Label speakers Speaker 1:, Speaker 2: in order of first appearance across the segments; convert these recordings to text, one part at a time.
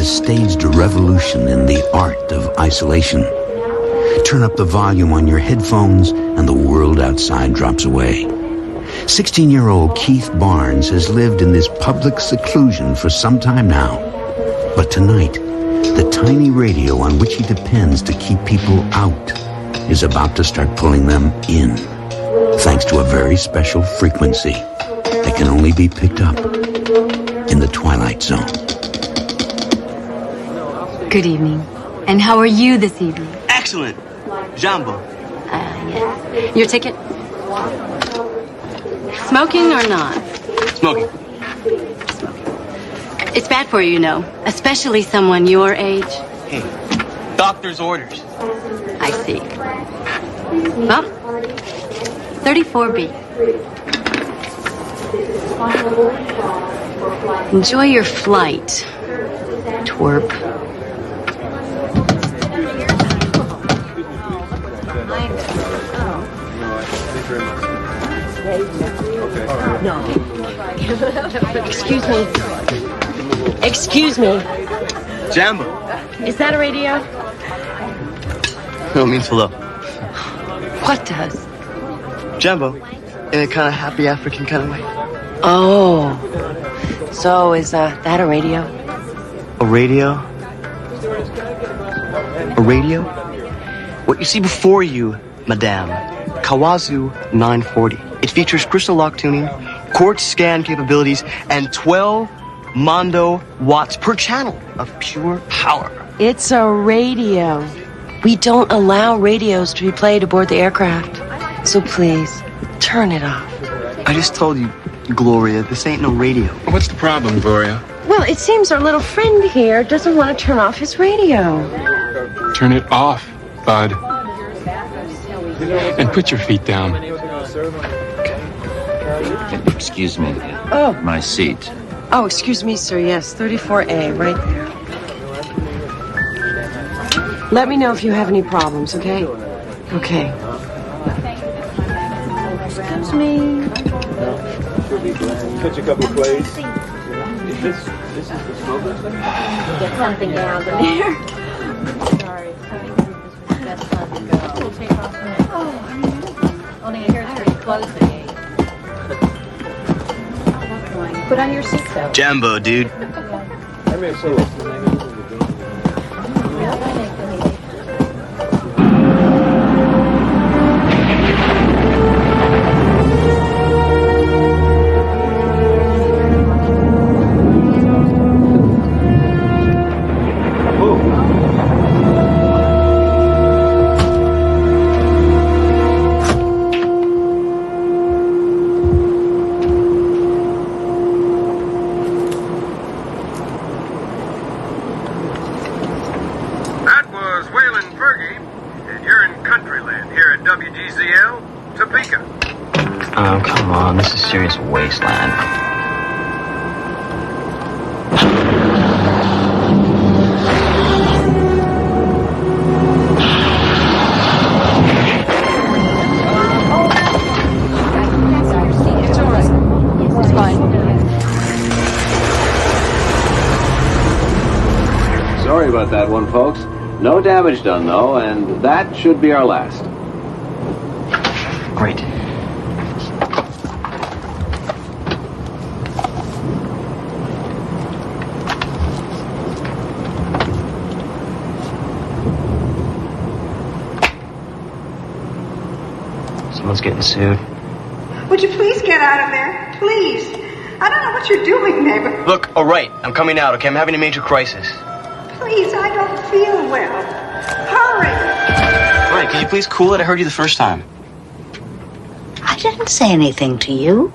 Speaker 1: has staged a revolution in the art of isolation. Turn up the volume on your headphones and the world outside drops away. 16-year-old Keith Barnes has lived in this public seclusion for some time now. But tonight, the tiny radio on which he depends to keep people out is about to start pulling them in, thanks to a very special frequency that can only be picked up in the Twilight Zone.
Speaker 2: Good evening. And how are you this evening?
Speaker 3: Excellent. Jumbo.
Speaker 2: Yes. Your ticket? Smoking or not?
Speaker 3: Smoking.
Speaker 2: It's bad for you, you know, especially someone your age.
Speaker 3: Hey, doctor's orders.
Speaker 2: I see. Well, 34B. Enjoy your flight, twerp. No. Excuse me. Excuse me.
Speaker 3: Jambo.
Speaker 2: Is that a radio?
Speaker 3: No, it means hello.
Speaker 2: What does?
Speaker 3: Jambo. In a kind of happy African kind of way.
Speaker 2: Oh. So is that a radio?
Speaker 3: A radio? A radio? What you see before you, Madame. Kawazu 940. It features crystal lock tuning, quartz scan capabilities, and 12 Mondo watts per channel of pure power.
Speaker 2: It's a radio. We don't allow radios to be played aboard the aircraft. So please, turn it off.
Speaker 3: I just told you, Gloria, this ain't no radio.
Speaker 4: What's the problem, Gloria?
Speaker 2: Well, it seems our little friend here doesn't want to turn off his radio.
Speaker 4: Turn it off, bud. And put your feet down.
Speaker 5: Excuse me.
Speaker 2: Oh.
Speaker 5: My seat.
Speaker 2: Oh, excuse me, sir. Yes, 34A, right there. Let me know if you have any problems, okay? Okay. Excuse me.
Speaker 6: Catch a couple of plays. This is the smoker?
Speaker 2: Get something down there.
Speaker 7: Sorry. That's time to go. We'll take off the next. Only here it's pretty close to 8. Put on your seatbelt.
Speaker 3: Jambo, dude.
Speaker 6: I mean, so
Speaker 5: Oh, come on. This is serious wasteland.
Speaker 7: It's all right. It's fine.
Speaker 8: Sorry about that one, folks. No damage done, though, and that should be our last.
Speaker 5: Great. Someone's getting sued.
Speaker 9: Would you please get out of there? Please. I don't know what you're doing, neighbor.
Speaker 3: Look, all right. I'm coming out, okay? I'm having a major crisis.
Speaker 9: Please, I don't feel well. Hurry.
Speaker 3: All right, can you please cool it? I heard you the first time.
Speaker 10: I didn't say anything to you.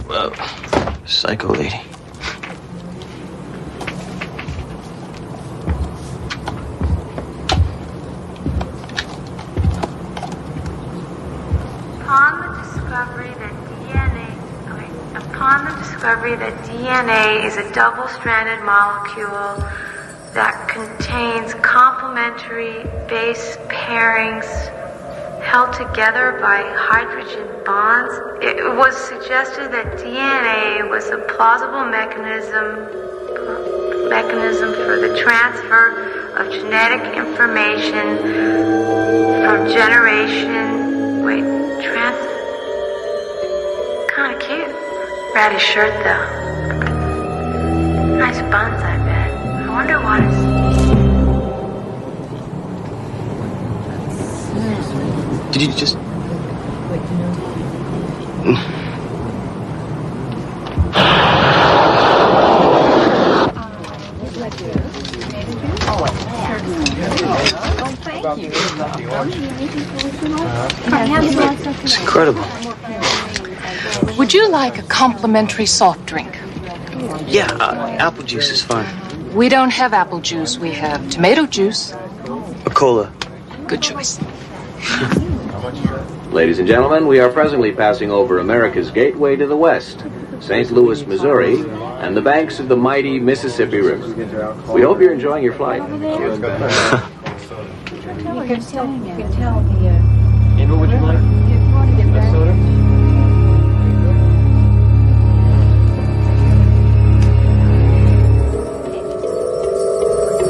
Speaker 3: Whoa. Psycho lady.
Speaker 11: Upon the discovery that DNA is a double-stranded molecule that contains complementary base pairings held together by hydrogen bonds. It was suggested that DNA was a plausible mechanism for the transfer of genetic information from generation. Wait, kind of cute. Ratty shirt though. Nice buns, I bet. I wonder what it's.
Speaker 3: Did you just... It's incredible.
Speaker 12: Would you like a complimentary soft drink?
Speaker 3: Yeah, apple juice is fine.
Speaker 12: We don't have apple juice. We have tomato juice.
Speaker 3: A cola.
Speaker 12: Good choice.
Speaker 8: Ladies and gentlemen, we are presently passing over America's gateway to the west, St. Louis, Missouri, and the banks of the mighty Mississippi River. We hope you're enjoying your flight.
Speaker 7: You can tell the.
Speaker 6: Andrew, would you like a soda?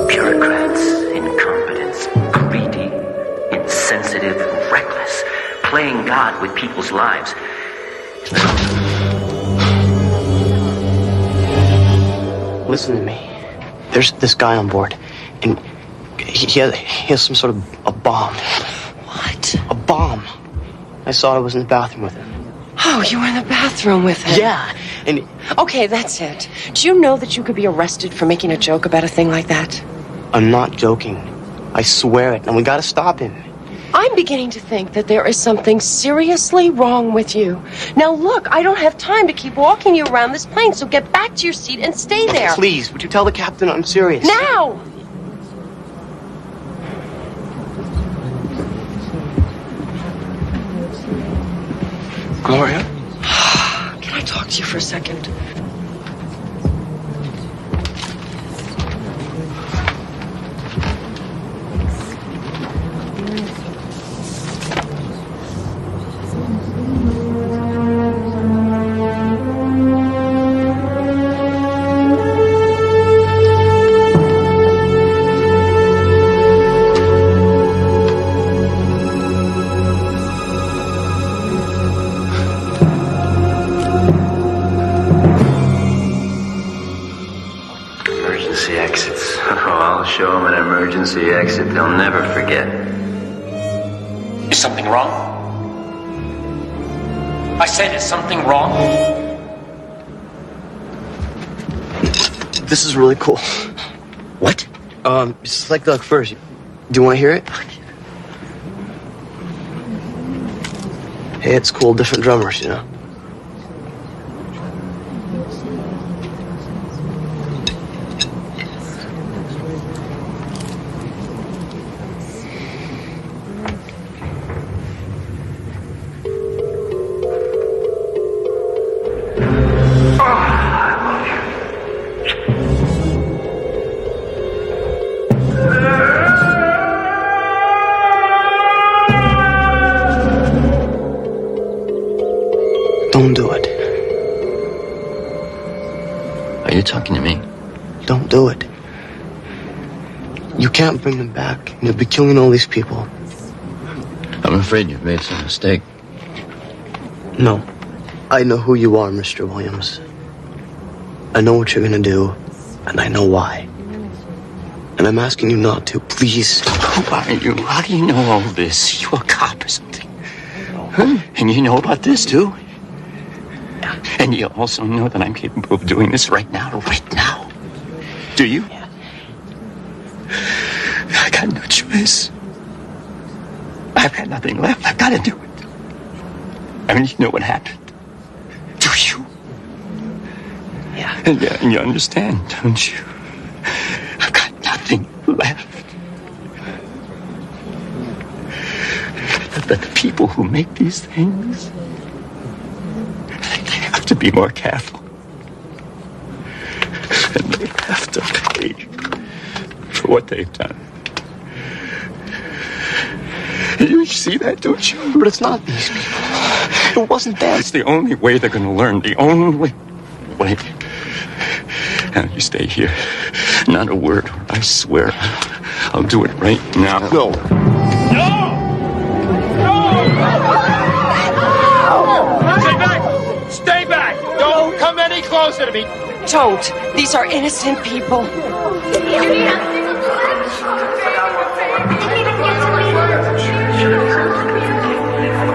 Speaker 5: Bureaucrats, incompetents, greedy, insensitive, reckless, playing God with people's lives.
Speaker 3: Listen to me. There's this guy on board, and he has some sort of a bomb.
Speaker 2: What?
Speaker 3: A bomb. I saw it was in the bathroom with him.
Speaker 2: Oh, you were in the bathroom with him?
Speaker 3: Yeah, and...
Speaker 2: Okay, that's it. Do you know that you could be arrested for making a joke about a thing like that?
Speaker 3: I'm not joking. I swear it, and we gotta stop him.
Speaker 2: I'm beginning to think that there is something seriously wrong with you. Now look, I don't have time to keep walking you around this plane, so get back to your seat and stay there.
Speaker 3: Please, would you tell the captain I'm serious?
Speaker 2: Now!
Speaker 3: Gloria?
Speaker 2: Can I talk to you for a second?
Speaker 5: Exit they'll never forget.
Speaker 13: Is something wrong? I said, is something wrong?
Speaker 3: This is really cool.
Speaker 5: What?
Speaker 3: It's like the first. Do you want to hear it? Hey, it's cool. Different drummers, you know. Don't do it.
Speaker 5: Are you talking to me?
Speaker 3: Don't do it. You can't bring them back. You'll be killing all these people.
Speaker 5: I'm afraid you've made some mistake.
Speaker 3: No. I know who you are, Mr. Williams. I know what you're gonna do, and I know why. And I'm asking you not to, please.
Speaker 5: Who are you? How do you know all this? You a cop or something? Huh? And you know about this, too? And you also know that I'm capable of doing this right now. Do you?
Speaker 3: Yeah.
Speaker 5: I got no choice. I've got nothing left. I've got to do it. I mean, you know what happened. Do you?
Speaker 3: Yeah.
Speaker 5: And you understand, don't you? I've got nothing left. But the people who make these things, they have to be more careful. And they have to pay for what they've done. You see that, don't you?
Speaker 3: But it's not these people. It wasn't them.
Speaker 5: It's the only way they're going to learn. The only way. Now, you stay here. Not a word. I swear. I'll do it right now.
Speaker 3: No.
Speaker 13: Stay back! Stay back! Don't come any closer to me!
Speaker 2: Don't. These are innocent people.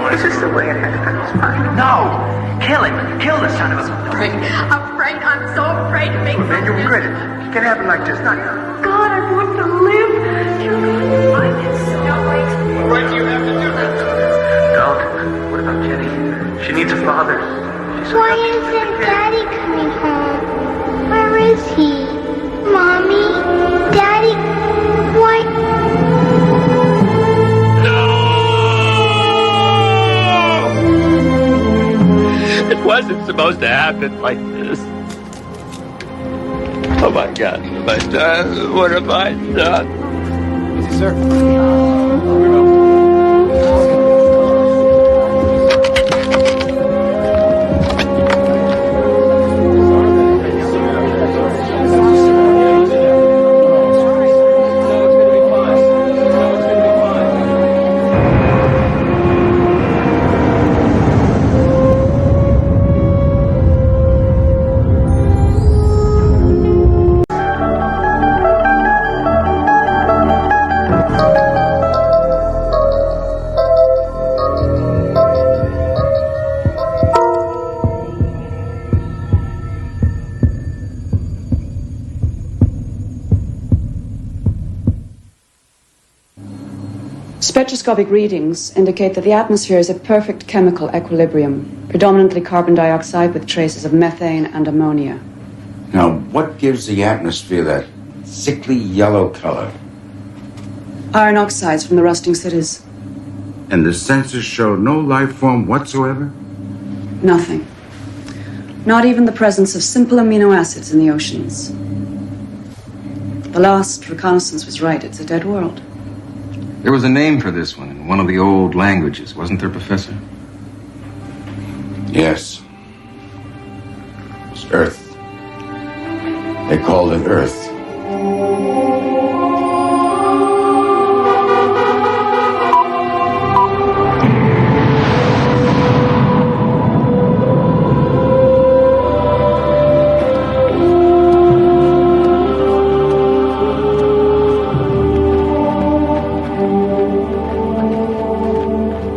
Speaker 9: Is this the way it happened?
Speaker 14: No! Kill him! Kill the son of a...
Speaker 11: Afraid. I'm so afraid to make
Speaker 14: Man, you regret it. It can happen like this, not now.
Speaker 11: God, I want to live.
Speaker 13: What do you have to do?
Speaker 14: Don't. What about Jenny? She needs a father. She's so
Speaker 15: Why
Speaker 14: young.
Speaker 15: isn't Daddy coming home? Where is he? Mommy? Daddy? Why?
Speaker 5: It wasn't supposed to happen like this. Oh my God, what have I done? What have I done?
Speaker 6: Easy, sir.
Speaker 16: Spectroscopic readings indicate that the atmosphere is a perfect chemical equilibrium, predominantly carbon dioxide with traces of methane and ammonia.
Speaker 17: Now, what gives the atmosphere that sickly yellow color?
Speaker 16: Iron oxides from the rusting cities.
Speaker 17: And the sensors show no life form whatsoever?
Speaker 16: Nothing. Not even the presence of simple amino acids in the oceans. The last reconnaissance was right. It's a dead world.
Speaker 17: There was a name for this one in one of the old languages, wasn't there, Professor? Yes. It was Earth. They called it Earth.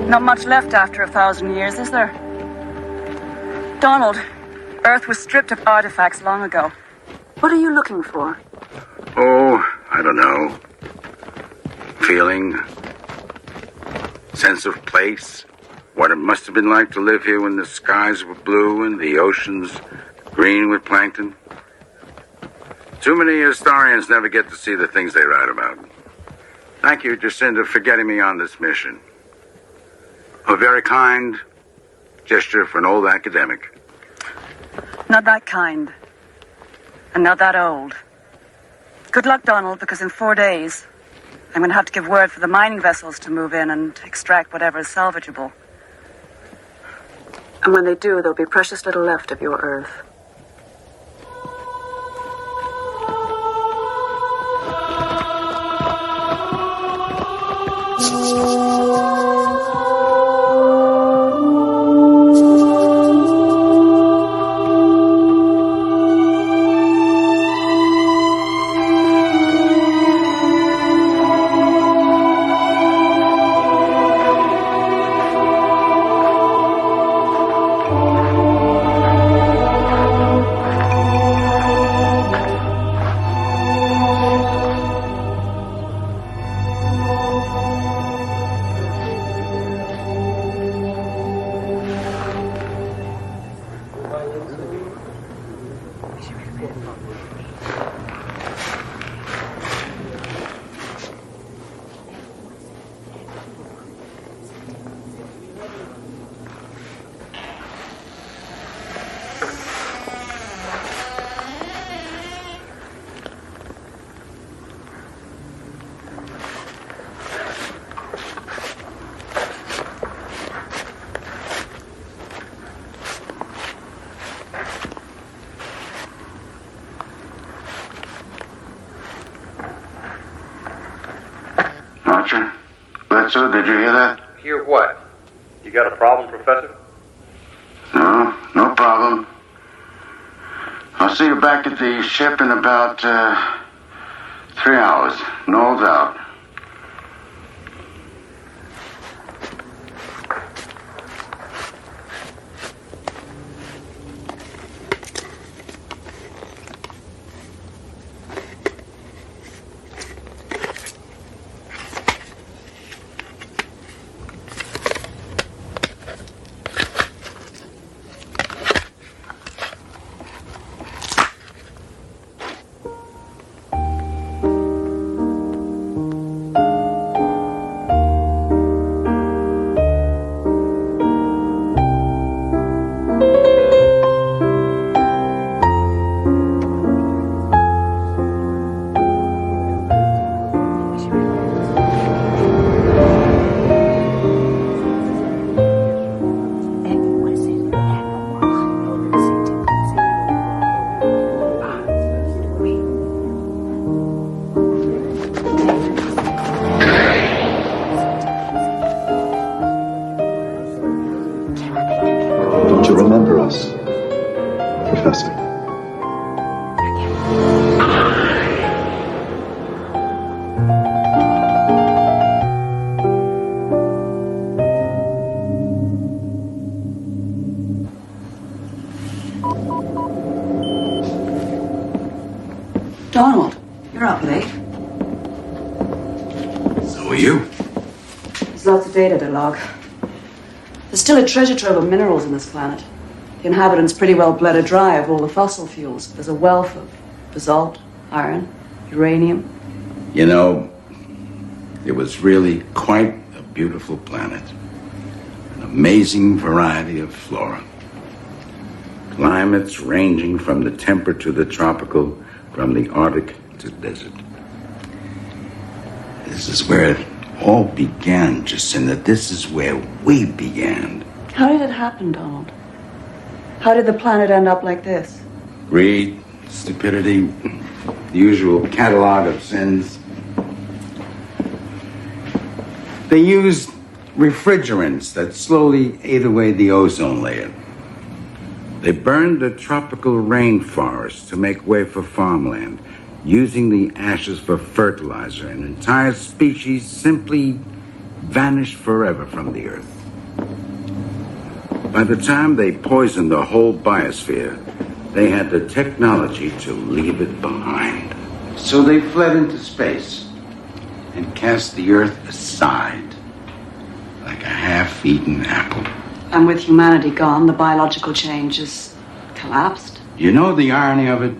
Speaker 16: Not much left after 1,000 years, is there? Donald, Earth was stripped of artifacts long ago. What are you looking for?
Speaker 17: Oh, I don't know. Feeling. Sense of place. What it must have been like to live here when the skies were blue and the oceans green with plankton. Too many historians never get to see the things they write about. Thank you, Jacinta, for getting me on this mission. A very kind gesture for an old academic.
Speaker 16: Not that kind. And not that old. Good luck, Donald, because in 4 days, I'm going to have to give word for the mining vessels to move in and extract whatever is salvageable. And when they do, there'll be precious little left of your Earth.
Speaker 17: Professor, did you hear that?
Speaker 14: Hear what? You got a problem, Professor?
Speaker 17: No, no problem. I'll see you back at the ship in about 3 hours. No doubt.
Speaker 16: Donald, you're up late.
Speaker 17: So are you.
Speaker 16: There's lots of data to log. There's still a treasure trove of minerals on this planet. The inhabitants pretty well bled her dry of all the fossil fuels. There's a wealth of basalt, iron, uranium.
Speaker 17: You know, it was really quite a beautiful planet. An amazing variety of flora. Climates ranging from the temperate to the tropical, from the Arctic to desert. This is where it all began, Jacinta. This is where we began.
Speaker 16: How did it happen, Donald? How did the planet end up like this?
Speaker 17: Greed, stupidity, the usual catalog of sins. They used refrigerants that slowly ate away the ozone layer. They burned the tropical rainforests to make way for farmland, using the ashes for fertilizer, and entire species simply vanished forever from the earth. By the time they poisoned the whole biosphere, they had the technology to leave it behind. So they fled into space and cast the earth aside like a half-eaten apple.
Speaker 16: And with humanity gone, the biological change has collapsed.
Speaker 17: You know the irony of it?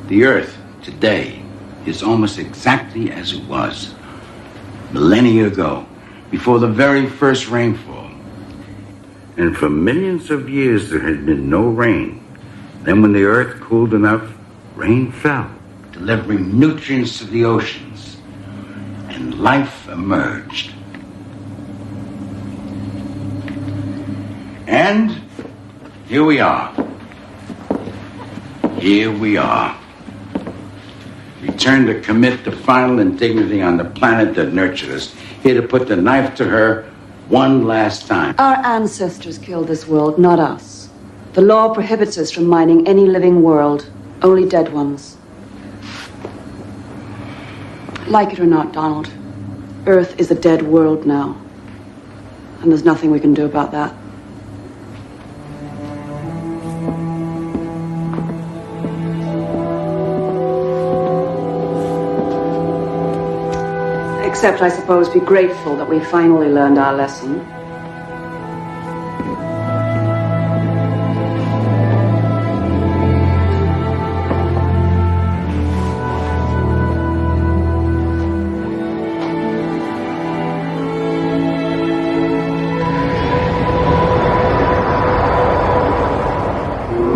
Speaker 17: The Earth today is almost exactly as it was millennia ago, before the very first rainfall. And for millions of years there had been no rain. Then when the Earth cooled enough, rain fell, delivering nutrients to the oceans, and life emerged. And here we are. Here we are. Returned to commit the final indignity on the planet that nurtured us. Here to put the knife to her one last time.
Speaker 16: Our ancestors killed this world, not us. The law prohibits us from mining any living world, only dead ones. Like it or not, Donald, Earth is a dead world now. And there's nothing we can do about that. Except, I suppose, be grateful that we finally learned our lesson.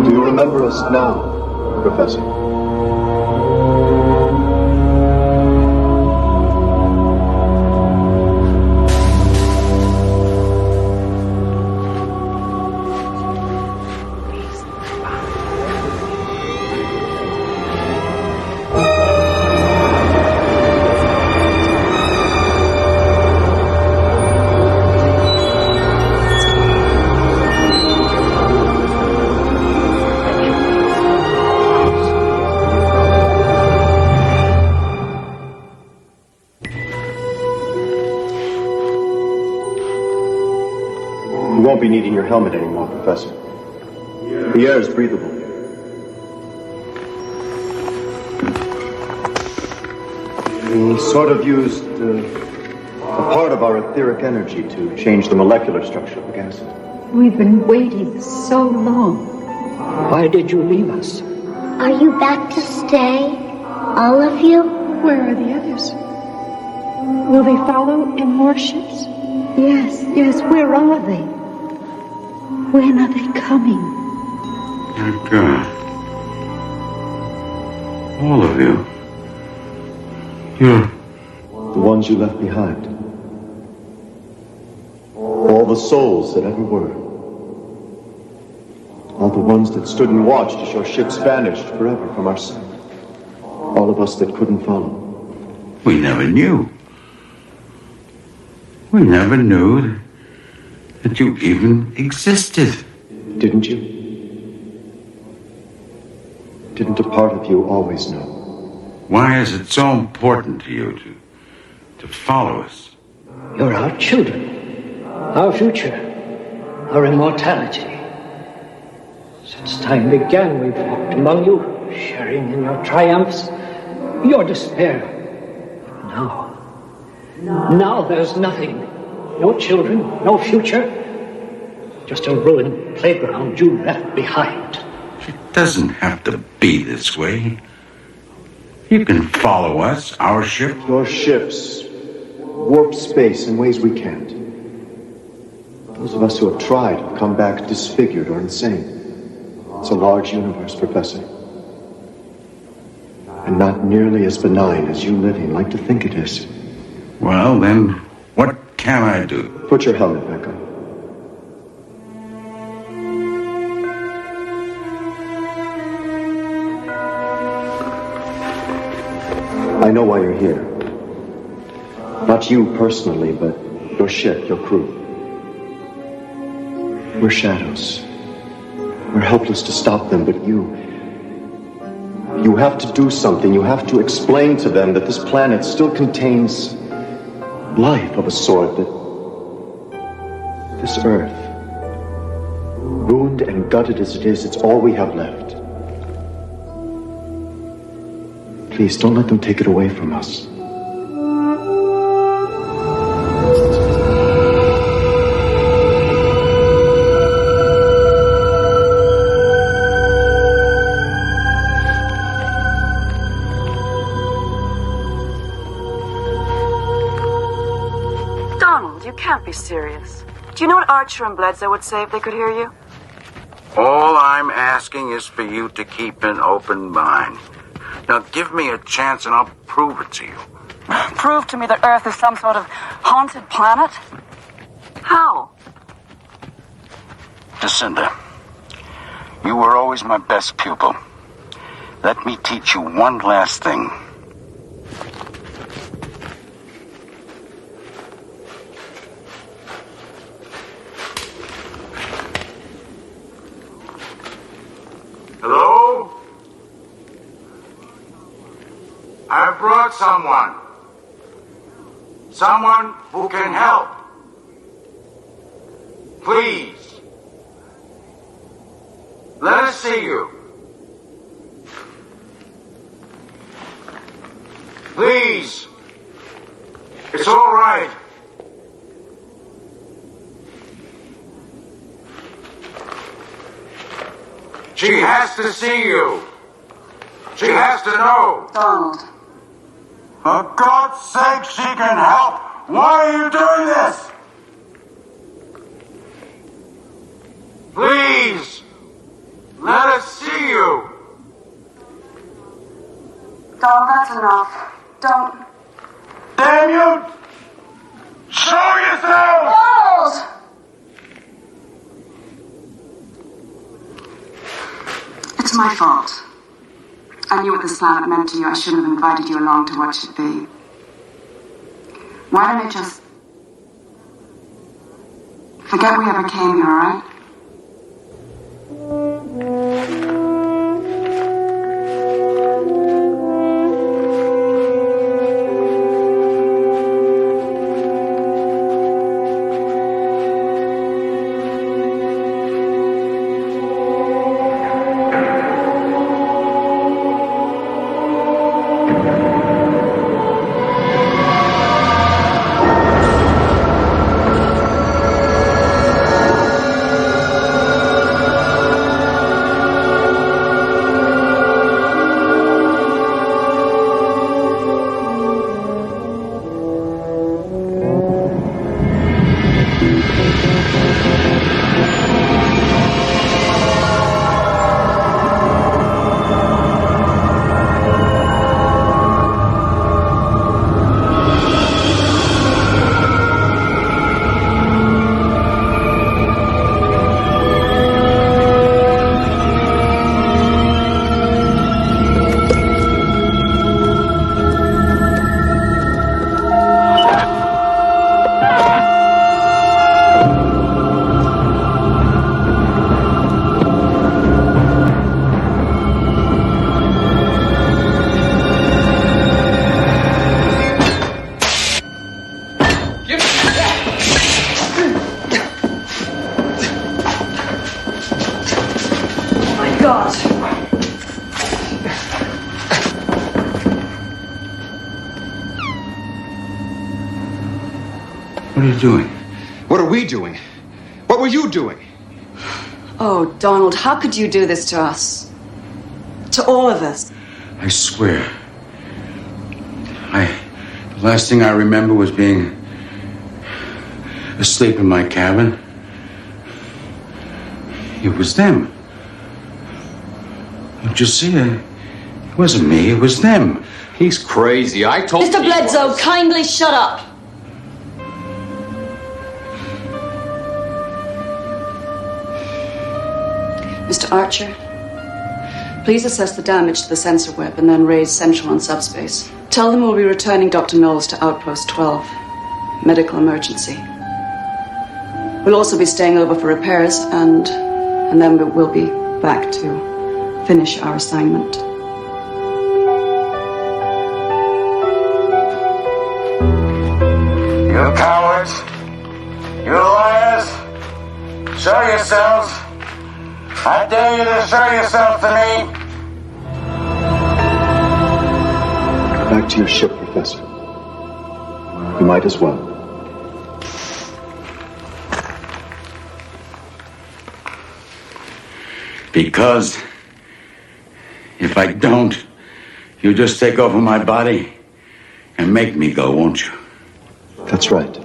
Speaker 18: Do you remember us now, Professor? won't be needing your helmet anymore, Professor. The air is breathable. We sort of used a part of our etheric energy to change the molecular structure of the gases.
Speaker 19: We've been waiting so long.
Speaker 20: Why did you leave us?
Speaker 15: Are you back to stay? All of you?
Speaker 19: Where are the others? Will they follow in more ships? Yes, where are they? When are they coming?
Speaker 17: My God. All of you. You're...
Speaker 18: The ones you left behind. All the souls that ever were. All the ones that stood and watched as your ships vanished forever from our sight. All of us that couldn't follow.
Speaker 17: We never knew. We never knew that you even existed.
Speaker 18: Didn't you? Didn't a part of you always know?
Speaker 17: Why is it so important to you to follow us?
Speaker 20: You're our children, our future, our immortality. Since time began, we've walked among you, sharing in your triumphs, your despair. Now there's nothing. No children, no future. Just a ruined playground you left behind.
Speaker 17: It doesn't have to be this way. You can follow us, our ship.
Speaker 18: Your ships warp space in ways we can't. Those of us who have tried have come back disfigured or insane. It's a large universe, Professor. And not nearly as benign as you living like to think it is.
Speaker 17: Well, then, what can I do?
Speaker 18: Put your helmet back on. I know why you're here. Not you personally, but your ship, your crew. We're shadows. We're helpless to stop them, but you have to do something. You have to explain to them that this planet still contains life of a sort, that this Earth, ruined and gutted as it is, it's all we have left. Please, don't let them take it away from us.
Speaker 16: Donald, you can't be serious. Do you know what Archer and Bledsoe would say if they could hear you?
Speaker 17: All I'm asking is for you to keep an open mind. Now, give me a chance and I'll prove it to you.
Speaker 16: Prove to me that Earth is some sort of haunted planet? How?
Speaker 17: Jacinda, you were always my best pupil. Let me teach you one last thing. Hello? I brought someone. Someone who can help. Please. Let us see you. Please. It's all right. She has to see you. She has to know.
Speaker 16: Donald.
Speaker 17: For God's sake, she can help. Why are you doing this? Please. Let us see you.
Speaker 16: Donald, that's enough. Don't.
Speaker 17: Damn you! Show yourself!
Speaker 16: Donald! It's my fault. I knew what this planet meant to you. I shouldn't have invited you along to watch it be. Why don't I just forget we ever came here, all right?
Speaker 17: you doing?
Speaker 18: What are we doing? What were you doing?
Speaker 16: Oh, Donald, how could you do this to us? To all of us?
Speaker 17: I swear. The last thing I remember was being asleep in my cabin. It was them. Don't you see? It wasn't me, it was them.
Speaker 18: He's crazy. I told
Speaker 7: Mr. Bledsoe, kindly shut up.
Speaker 16: Mr. Archer, please assess the damage to the sensor web and then raise Central on subspace. Tell them we'll be returning Dr. Knowles to Outpost 12. Medical emergency. We'll also be staying over for repairs and then we'll be back to finish our assignment.
Speaker 17: You cowards! You liars! Show yourselves! I dare you to show yourself to me!
Speaker 18: Back to your ship, Professor. You might as well.
Speaker 17: Because if I don't, you'll just take over my body and make me go, won't you?
Speaker 18: That's right.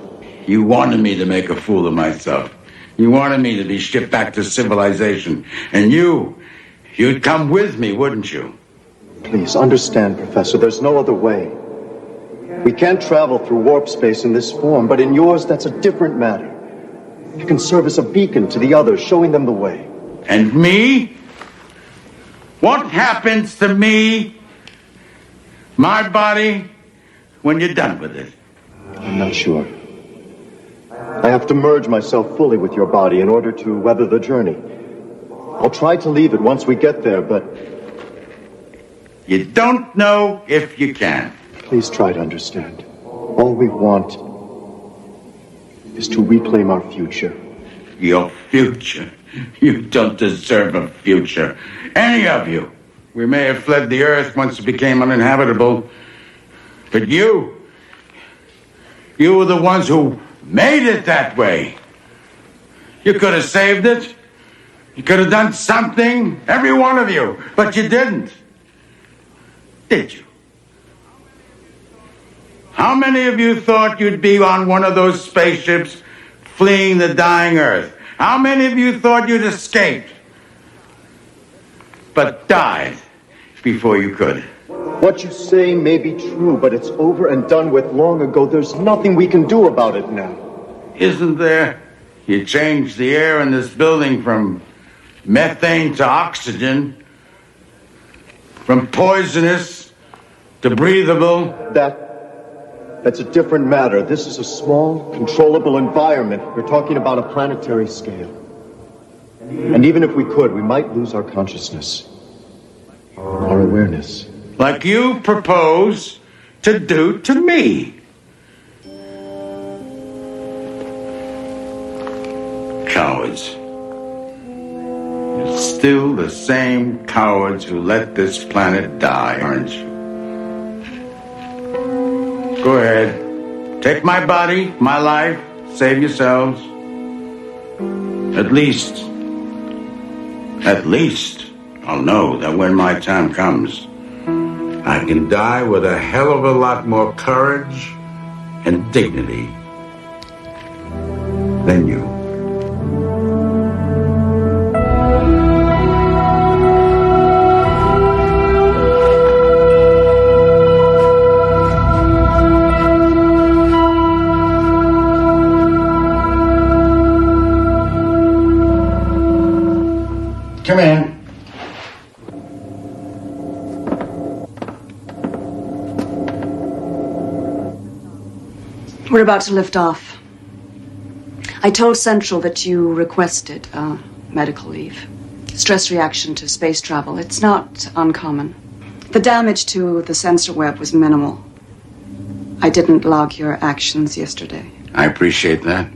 Speaker 17: You wanted me to make a fool of myself. You wanted me to be shipped back to civilization. And you'd come with me, wouldn't you?
Speaker 18: Please understand, Professor, there's no other way. We can't travel through warp space in this form, but in yours, that's a different matter. You can serve as a beacon to the others, showing them the way.
Speaker 17: And me? What happens to me, my body, when you're done with it?
Speaker 18: I'm not sure. I have to merge myself fully with your body in order to weather the journey. I'll try to leave it once we get there, but...
Speaker 17: You don't know if you can.
Speaker 18: Please try to understand. All we want is to reclaim our future.
Speaker 17: Your future? You don't deserve a future. Any of you. We may have fled the Earth once it became uninhabitable. But you were the ones who made it that way. You could have saved it. You could have done something, every one of you. But you didn't. Did you? How many of you thought you'd be on one of those spaceships fleeing the dying Earth? How many of you thought you'd escaped, but died before you could?
Speaker 18: What you say may be true, but it's over and done with long ago. There's nothing we can do about it now.
Speaker 17: Isn't there? You changed the air in this building from methane to oxygen, from poisonous to breathable.
Speaker 18: That's a different matter. This is a small, controllable environment. We're talking about a planetary scale. And even if we could, we might lose our consciousness, our awareness.
Speaker 17: Like you propose to do to me. Cowards. You're still the same cowards who let this planet die, aren't you? Go ahead. Take my body, my life. Save yourselves. At least, I'll know that when my time comes, I can die with a hell of a lot more courage and dignity than you. Come in.
Speaker 16: We're about to lift off. I told Central that you requested medical leave. Stress reaction to space travel. It's not uncommon. The damage to the sensor web was minimal. I didn't log your actions yesterday.
Speaker 17: I appreciate that.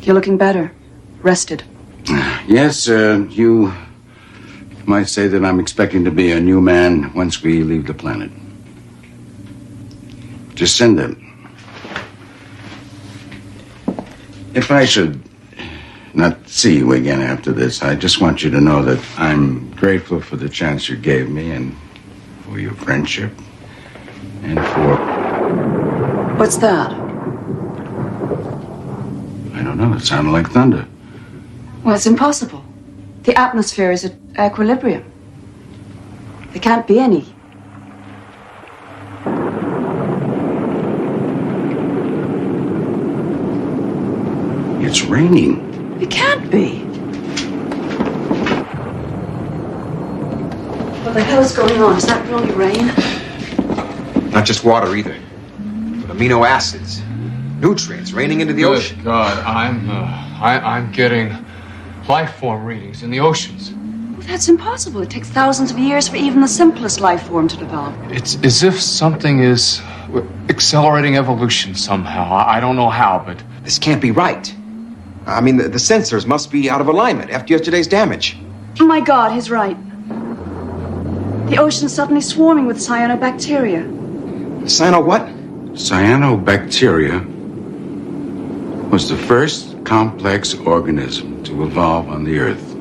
Speaker 16: You're looking better. Rested.
Speaker 17: Yes, you might say that I'm expecting to be a new man once we leave the planet. Jacinda, If I should not see you again after this, I just want you to know that I'm grateful for the chance you gave me and for your friendship and for...
Speaker 16: What's that?
Speaker 17: I don't know. It sounded like thunder.
Speaker 16: Well, it's impossible. The atmosphere is at equilibrium. There can't be any.
Speaker 17: It's raining.
Speaker 16: It can't be. What the hell is going on? Is that really rain?
Speaker 21: Not just water either, but amino acids, nutrients raining into the ocean.
Speaker 4: Good God, I'm getting life form readings in the oceans.
Speaker 16: Well, that's impossible. It takes thousands of years for even the simplest life form to develop.
Speaker 4: It's as if something is accelerating evolution somehow. I don't know how, but
Speaker 21: This can't be right. I mean, the sensors must be out of alignment after yesterday's damage.
Speaker 16: Oh my God, he's right. The ocean's suddenly swarming with cyanobacteria.
Speaker 21: Cyano what?
Speaker 17: Cyanobacteria was the first complex organism to evolve on the Earth.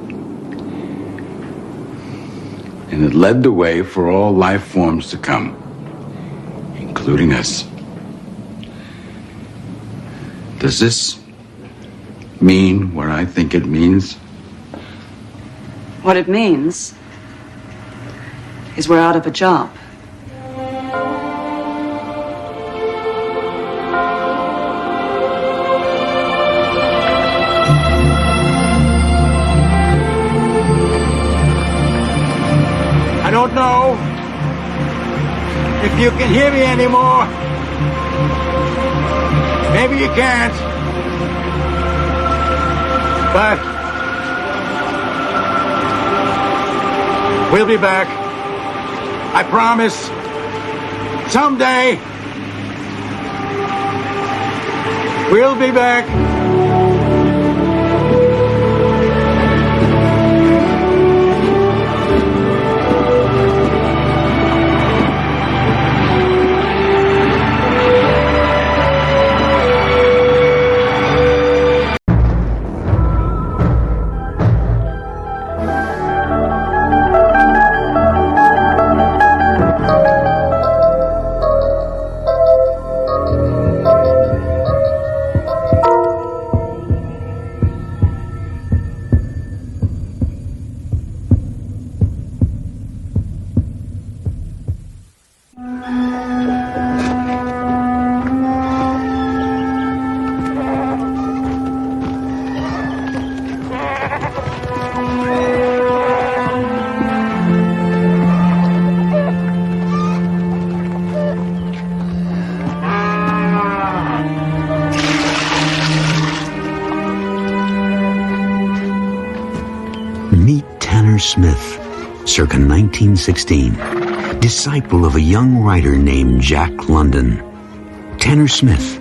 Speaker 17: And it led the way for all life forms to come, including us. Does this mean what I think it means?
Speaker 16: What it means is we're out of a job.
Speaker 13: I don't know if you can hear me anymore. Maybe you can't. But we'll be back. I promise. Someday we'll be back.
Speaker 1: Smith, circa 1916, disciple of a young writer named Jack London. Tanner Smith,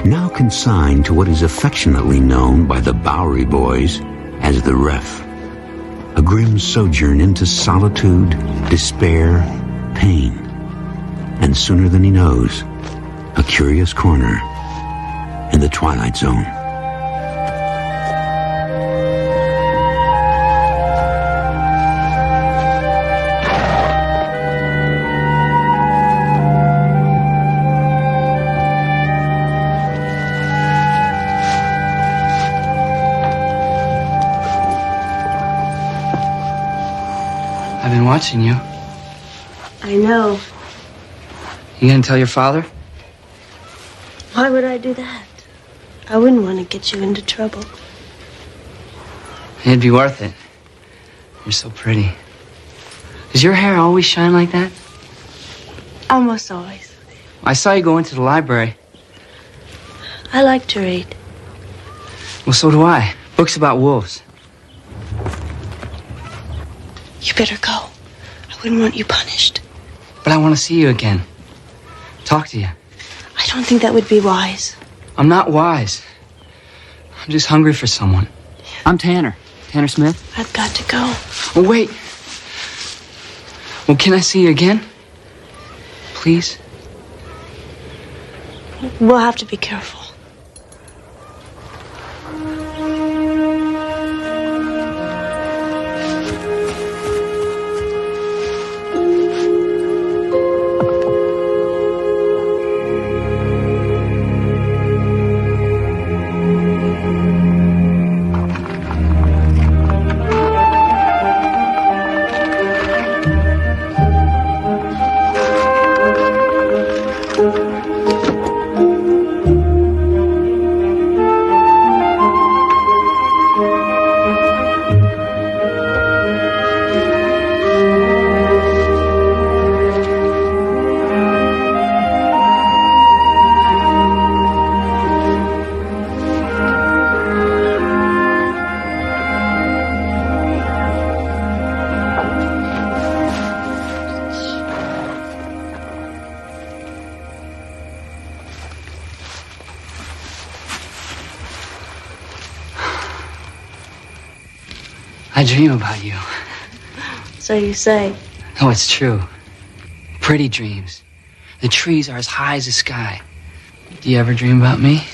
Speaker 1: now consigned to what is affectionately known by the Bowery Boys as the Ref. A grim sojourn into solitude, despair, pain, and sooner than he knows, a curious corner in the Twilight Zone.
Speaker 3: I've been watching you.
Speaker 22: I know.
Speaker 3: You gonna tell your father?
Speaker 22: Why would I do that? I wouldn't want to get you into trouble.
Speaker 3: It'd be worth it. You're so pretty. Does your hair always shine like that?
Speaker 22: Almost always.
Speaker 3: I saw you go into the library.
Speaker 22: I like to read.
Speaker 3: Well, so do I. Books about wolves.
Speaker 22: You better go. I wouldn't want you punished.
Speaker 3: But I want to see you again. Talk to you.
Speaker 22: I don't think that would be wise.
Speaker 3: I'm not wise. I'm just hungry for someone. I'm Tanner. Tanner Smith.
Speaker 22: I've got to go.
Speaker 3: Oh, wait. Well, can I see you again? Please?
Speaker 22: We'll have to be careful.
Speaker 10: I dream about you.
Speaker 22: So you say.
Speaker 10: Oh, it's true. Pretty dreams. The trees are as high as the sky. Do you ever dream about me?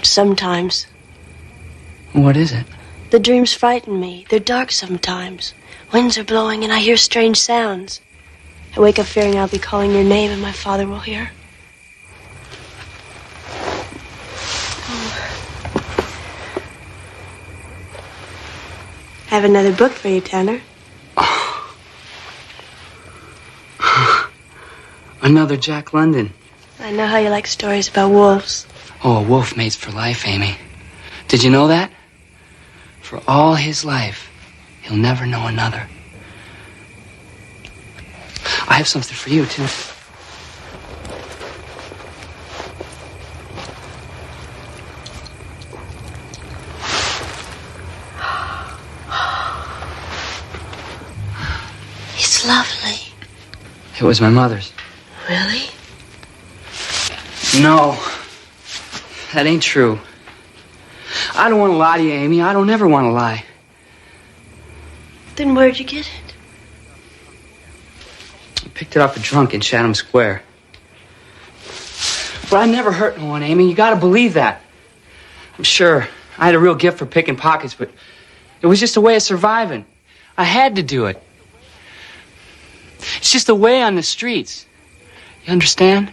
Speaker 22: Sometimes.
Speaker 10: What is it?
Speaker 22: The dreams frighten me. They're dark sometimes. Winds are blowing and I hear strange sounds. I wake up fearing I'll be calling your name and my father will hear. I have another book for you, Tanner.
Speaker 10: Another Jack London.
Speaker 22: I know how you like stories about wolves.
Speaker 10: Oh, a wolf mates for life, Amy. Did you know that? For all his life, he'll never know another. I have something for you, too.
Speaker 22: It's lovely.
Speaker 10: It was my mother's.
Speaker 22: Really?
Speaker 10: No. That ain't true. I don't want to lie to you, Amy. I don't ever want to lie.
Speaker 22: Then where'd you get it?
Speaker 10: I picked it off a drunk in Chatham Square. But I never hurt no one, Amy. You gotta believe that. I'm sure I had a real gift for picking pockets, but it was just a way of surviving. I had to do it. It's just a way on the streets. You understand?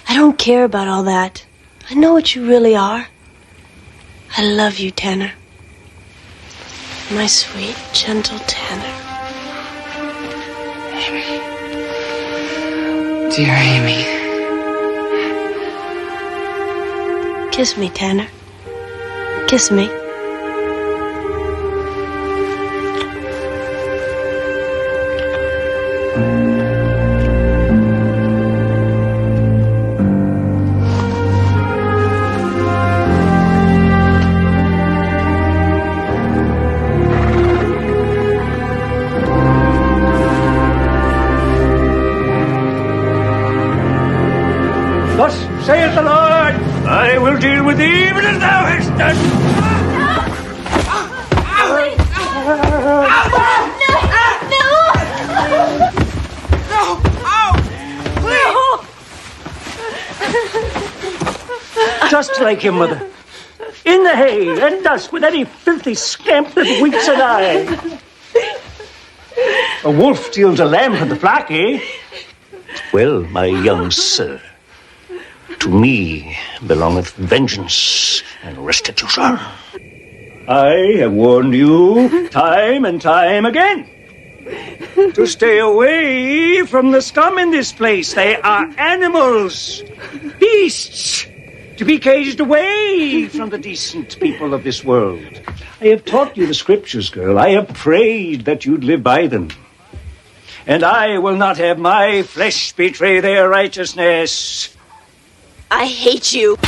Speaker 22: I don't care about all that. I know what you really are. I love you, Tanner. My sweet, gentle Tanner.
Speaker 10: Amy. Dear Amy.
Speaker 22: Kiss me, Tanner. Kiss me.
Speaker 13: Thus saith the Lord, I will deal with thee even as thou hast done. Just like your mother. In the hay at dusk with any filthy scamp that winks an eye. A wolf steals a lamb from the flock, eh?
Speaker 12: Well, my young sir, to me belongeth vengeance and restitution.
Speaker 13: I have warned you time and time again to stay away from the scum in this place. They are animals, beasts, to be caged away from the decent people of this world. I have taught you the scriptures, girl. I have prayed that you'd live by them. And I will not have my flesh betray their righteousness.
Speaker 22: I hate you.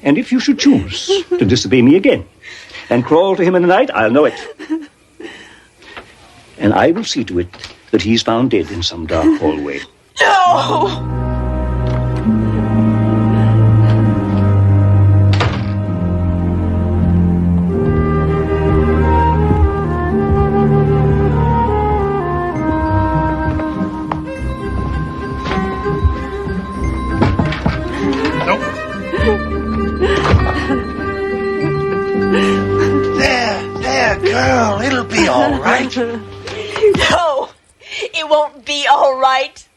Speaker 13: And if you should choose to disobey me again and crawl to him in the night, I'll know it. And I will see to it that he's found dead in some dark hallway.
Speaker 22: No!
Speaker 23: Girl, it'll be all right.
Speaker 22: No, it won't be all right.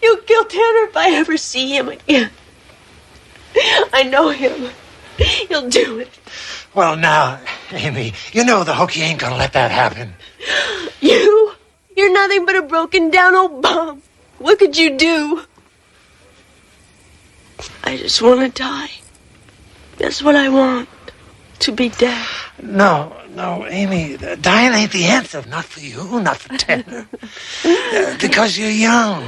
Speaker 22: You'll kill Tanner if I ever see him again. I know him. He'll do it.
Speaker 23: Well, now, Amy, you know the hooky ain't gonna let that happen.
Speaker 22: You're nothing but a broken down old bum. What could you do? I just want to die. That's what I want. To be dead.
Speaker 23: No, Amy, dying ain't the answer. Not for you, not for Tanner. Because you're young.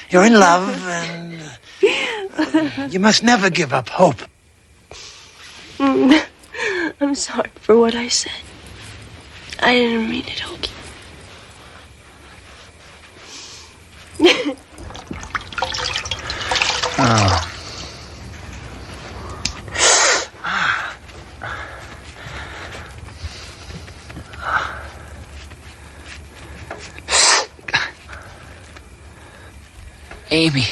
Speaker 23: You're in love, and you must never give up hope.
Speaker 22: I'm sorry for what I said. I didn't mean it, Hokey.
Speaker 10: Amy,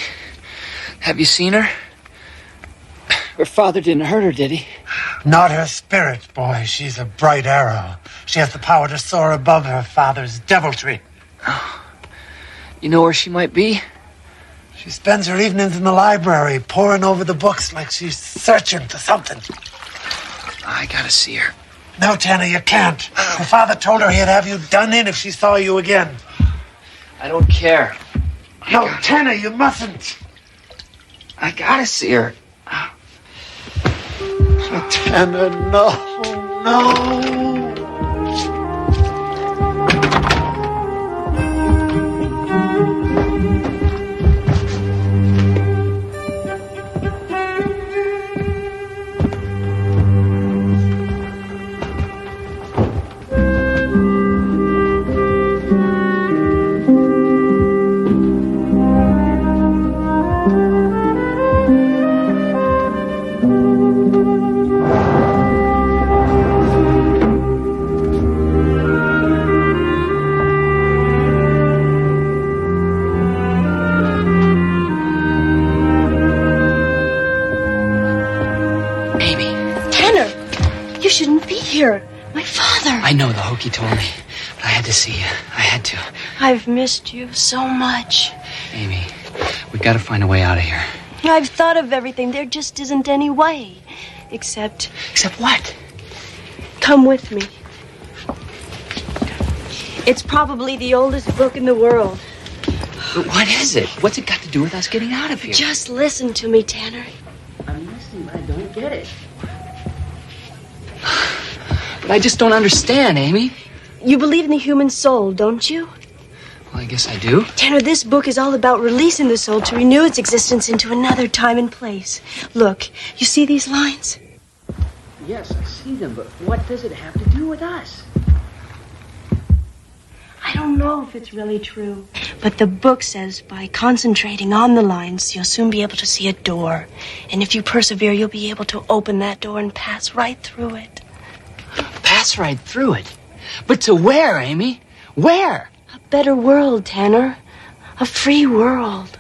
Speaker 10: have you seen her? Her father didn't hurt her, did he?
Speaker 23: Not her spirit, boy. She's a bright arrow. She has the power to soar above her father's deviltry.
Speaker 10: You know where she might be?
Speaker 23: She spends her evenings in the library, poring over the books like she's searching for something.
Speaker 10: I gotta see her.
Speaker 23: No, Tanner, you can't. Her father told her he'd have you done in if she saw you again.
Speaker 10: I don't care.
Speaker 23: No, Tanner, you mustn't.
Speaker 10: I gotta see her.
Speaker 23: Tanner, no.
Speaker 22: My father.
Speaker 10: I know, the hokey told me. But I had to see you. I had to.
Speaker 22: I've missed you so much.
Speaker 10: Amy, we gotta find a way out of here.
Speaker 22: I've thought of everything. There just isn't any way. Except...
Speaker 10: Except what?
Speaker 22: Come with me. It's probably the oldest book in the world.
Speaker 10: But what is it? What's it got to do with us getting out of here?
Speaker 22: Just listen to me, Tanner.
Speaker 10: I'm listening, but I don't get it. But I just don't understand, Amy.
Speaker 22: You believe in the human soul, don't you?
Speaker 10: Well, I guess I do.
Speaker 22: Tanner, this book is all about releasing the soul to renew its existence into another time and place. Look, you see these lines?
Speaker 10: Yes, I see them, but what does it have to do with us?
Speaker 22: I don't know if it's really true. But the book says by concentrating on the lines, you'll soon be able to see a door. And if you persevere, you'll be able to open that door and pass right through it.
Speaker 10: Pass right through it? But to where, Amy? Where?
Speaker 22: A better world, Tanner. A free world.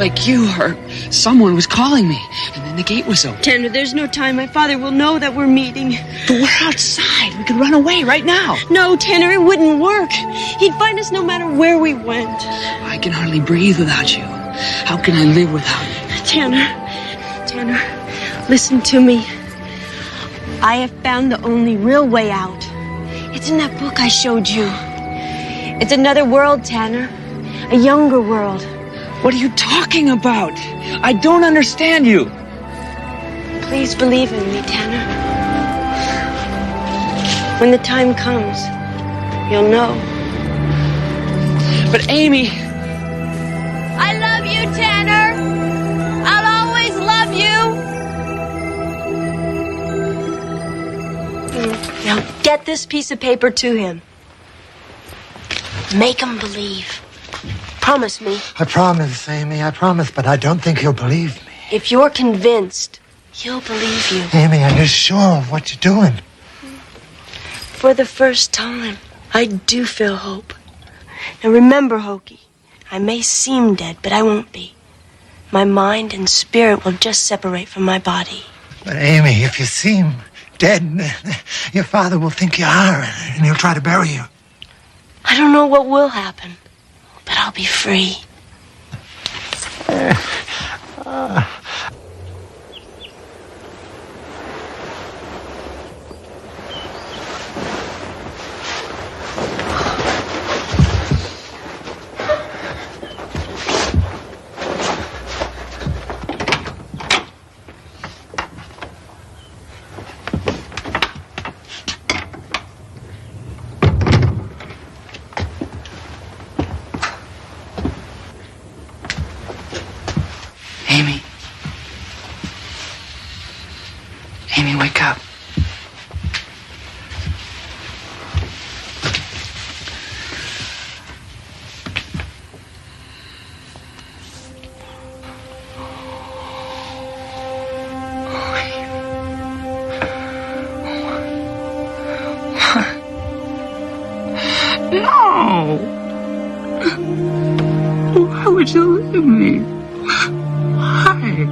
Speaker 10: like you or someone was calling me, and then the gate was open.
Speaker 22: Tanner, there's no time. My father will know that we're meeting.
Speaker 10: But we're outside. We could run away right now.
Speaker 22: No, Tanner, it wouldn't work. He'd find us no matter where we went.
Speaker 10: I can hardly breathe without you. How can I live without you?
Speaker 22: Tanner, listen to me. I have found the only real way out. It's in that book I showed you. It's another world, Tanner. A younger world.
Speaker 10: What are you talking about? I don't understand you.
Speaker 22: Please believe in me, Tanner. When the time comes, you'll know.
Speaker 10: But Amy...
Speaker 22: I love you, Tanner. I'll always love you. Now get this piece of paper to him. Make him believe. Promise me.
Speaker 23: I promise, Amy, I promise, but I don't think he'll believe me.
Speaker 22: If you're convinced, he'll believe you.
Speaker 23: Amy, are you sure of what you're doing?
Speaker 22: For the first time, I do feel hope. Now remember, Hokey, I may seem dead, but I won't be. My mind and spirit will just separate from my body.
Speaker 23: But Amy, if you seem dead, your father will think you are, and he'll try to bury you.
Speaker 22: I don't know what will happen, but I'll be free.
Speaker 10: Amy, wake up. No! Why would you leave me? Why?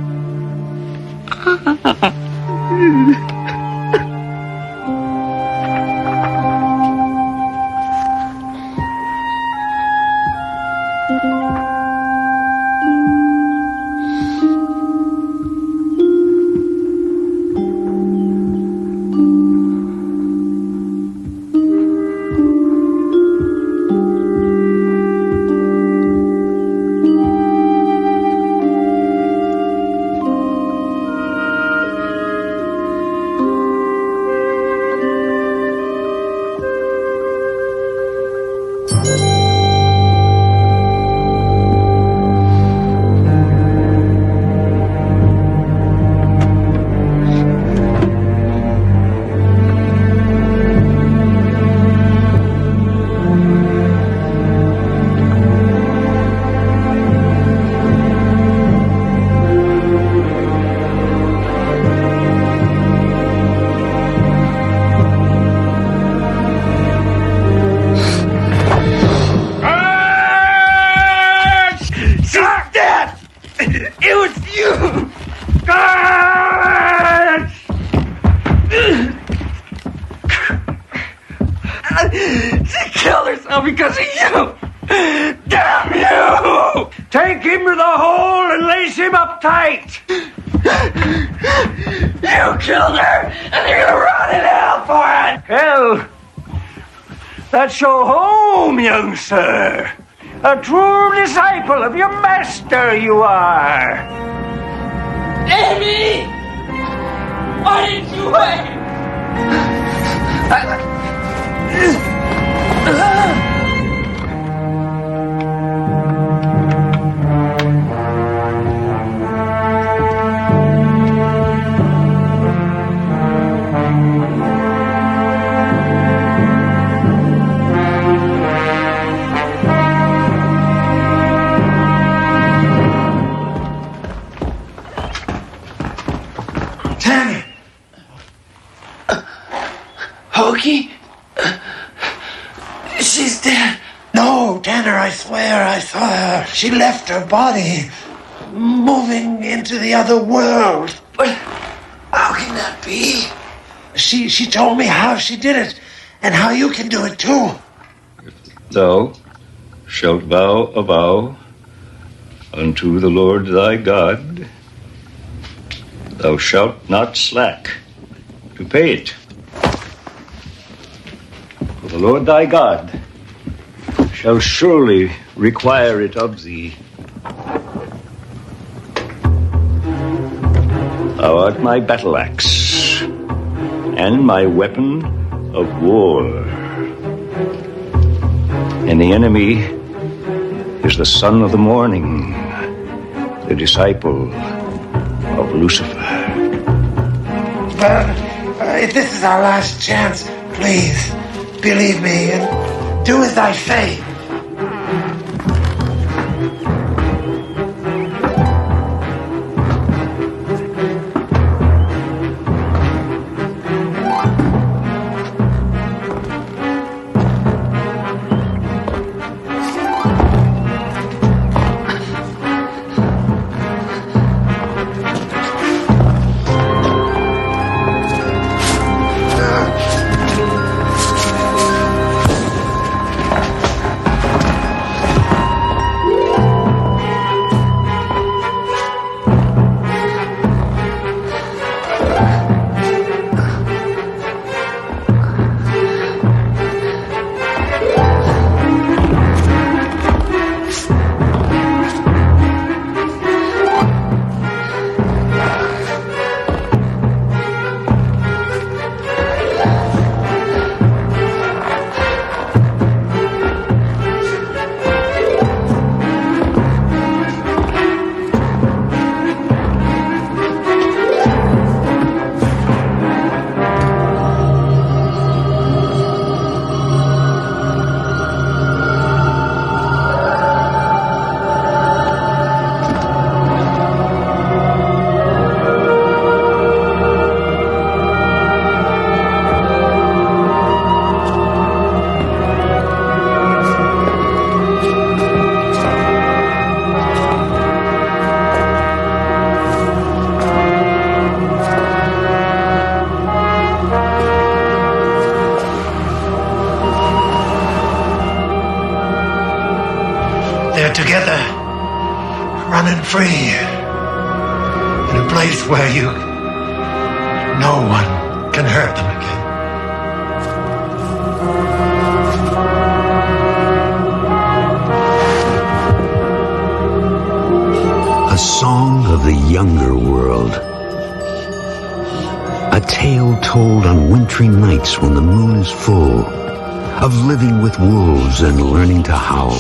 Speaker 13: She killed herself because of you! Damn you! Take him to the hole and lace him up tight! You killed her, and you're gonna rot in hell for it! Hell, that's your home, young sir. A true disciple of your master you are.
Speaker 10: Amy! Why didn't you wait?
Speaker 23: Tanny!
Speaker 10: Hokey? She's dead.
Speaker 23: No, Tanner, I swear I saw her. She left her body. moving into the other world. But how can that be? She told me how she did it, and how you can do it too.
Speaker 12: Thou shalt vow a vow unto the Lord thy God. Thou shalt not slack to pay it. For the Lord thy God shall surely require it of thee. Thou art my battle axe and my weapon of war. And the enemy is the son of the morning, the disciple of Lucifer.
Speaker 23: But if this is our last chance, please, believe me and do as I say. Together, running free in a place where no one can hurt them again.
Speaker 1: A song of the younger world. A tale told on wintry nights when the moon is full, of living with wolves and learning to howl.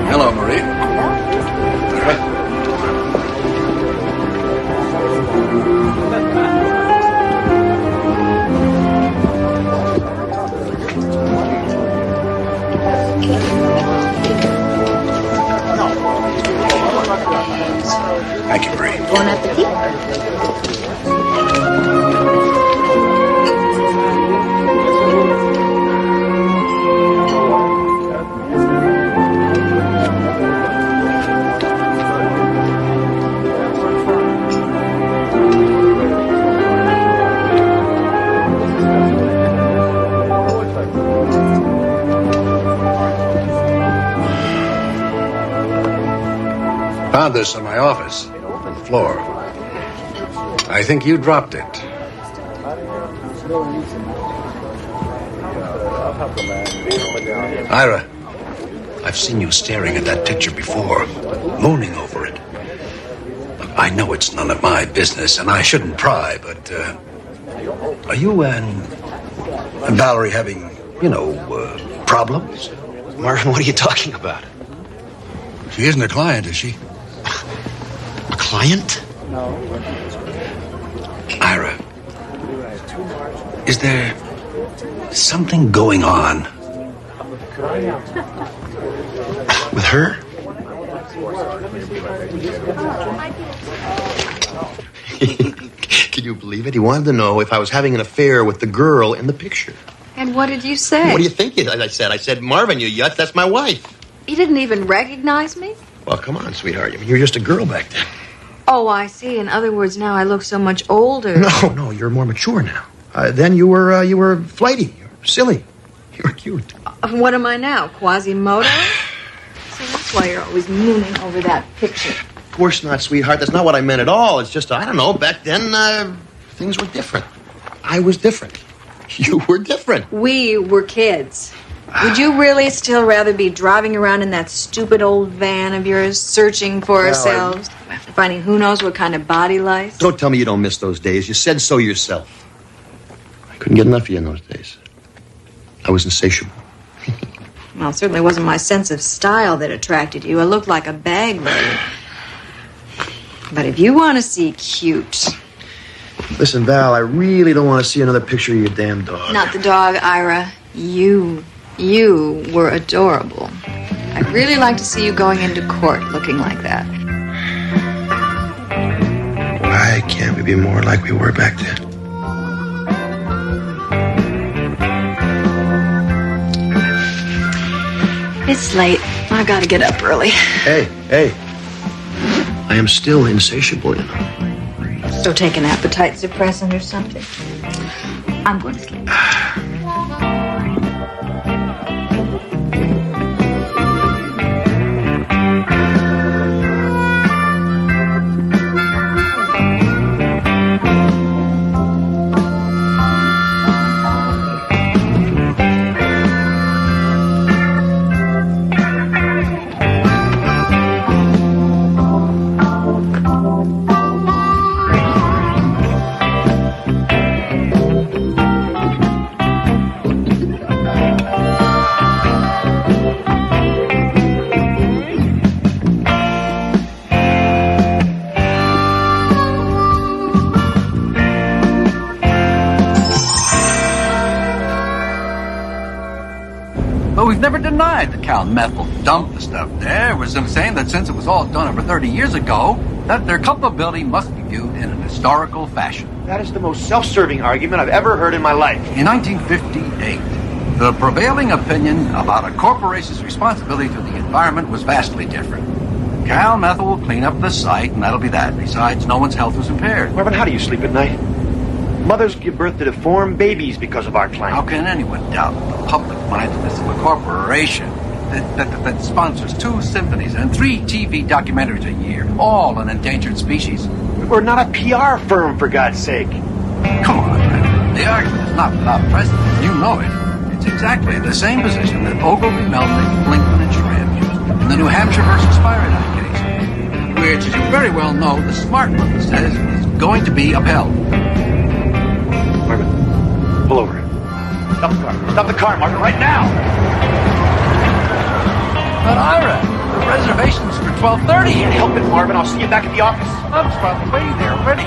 Speaker 21: Hello, Marie. Thank you, Marie.
Speaker 2: Bon appetit.
Speaker 23: Found this in my office, on the floor. I think you dropped it. Ira, I've seen you staring at that picture before, mooning over it. Look, I know it's none of my business, and I shouldn't pry, but are you and Valerie having, problems?
Speaker 21: Marvin, what are you talking about?
Speaker 23: She isn't a client, is she? client? Ira, is there something going on with her?
Speaker 2: Can you believe it? He wanted to know if I was having an affair with the girl in the picture.
Speaker 8: And what did you say?
Speaker 2: What do you think? I said, Marvin, you yut, that's my wife.
Speaker 8: You didn't even recognize me?
Speaker 2: Well, come on, sweetheart. I mean, you were just a girl back then.
Speaker 8: Oh, I see. In other words, now I look so much older.
Speaker 2: No, you're more mature now. Then you were flighty, you were silly, you were cute.
Speaker 8: What am I now, Quasimodo? See, that's why you're always mooning over that picture.
Speaker 2: Of course not, sweetheart. That's not what I meant at all. It's just, I don't know, back then, things were different. I was different. You were different.
Speaker 8: We were kids. Would you really still rather be driving around in that stupid old van of yours, searching for ourselves, finding who knows what kind of body lice?
Speaker 2: Don't tell me you don't miss those days. You said so yourself. I couldn't get enough of you in those days. I was insatiable.
Speaker 8: Well, it certainly wasn't my sense of style that attracted you. I looked like a bag lady. But if you want to see cute...
Speaker 2: Listen, Val, I really don't want to see another picture of your damn dog.
Speaker 8: Not the dog, Ira. You were adorable. I'd really like to see you going into court looking like that.
Speaker 2: Why can't we be more like we were back then?
Speaker 8: It's late. I gotta get up early.
Speaker 2: Hey. I am still insatiable, you know.
Speaker 8: So take an appetite suppressant or something. I'm going to sleep.
Speaker 9: We've never denied that Cal Methyl dumped the stuff there. We're simply saying that since it was all done over 30 years ago, that their culpability must be viewed in an historical fashion.
Speaker 2: That is the most self-serving argument I've ever heard in my life.
Speaker 9: In 1958, the prevailing opinion about a corporation's responsibility to the environment was vastly different. Cal Methyl will clean up the site, and that'll be that. Besides, no one's health was impaired.
Speaker 2: Marvin, how do you sleep at night? Mothers give birth to deformed babies because of our climate.
Speaker 9: How can anyone doubt the public-mindedness of a corporation that sponsors 2 symphonies and 3 TV documentaries a year, all on endangered species?
Speaker 2: We're not a PR firm, for God's sake.
Speaker 9: Come on, man. The argument is not without precedent. You know it. It's exactly the same position that Ogilvy, Melnick, Blinkman, and Schramm used in the New Hampshire versus Fahrenheit case, which, as you very well know, the smart one says is going to be upheld.
Speaker 2: Marvin, pull over. Stop the car. Stop the car, Marvin, right now!
Speaker 9: But Ira, the reservation's for 12:30.
Speaker 2: Can't help it, Marvin. I'll see you back at the office.
Speaker 9: I'm probably waiting there already.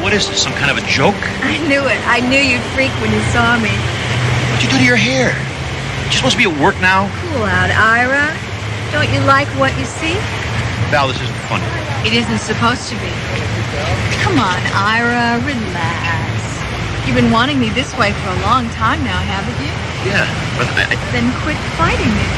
Speaker 2: What is this, some kind of a joke?
Speaker 8: I knew it. I knew you'd freak when you saw me.
Speaker 2: What'd you do to your hair? You're supposed to be at work now?
Speaker 8: Cool out, Ira. Don't you like what you see?
Speaker 2: Val, this isn't funny.
Speaker 8: It isn't supposed to be. Come on, Ira, relax. You've been wanting me this way for a long time now, haven't you?
Speaker 2: Yeah, but
Speaker 8: Then quit fighting me.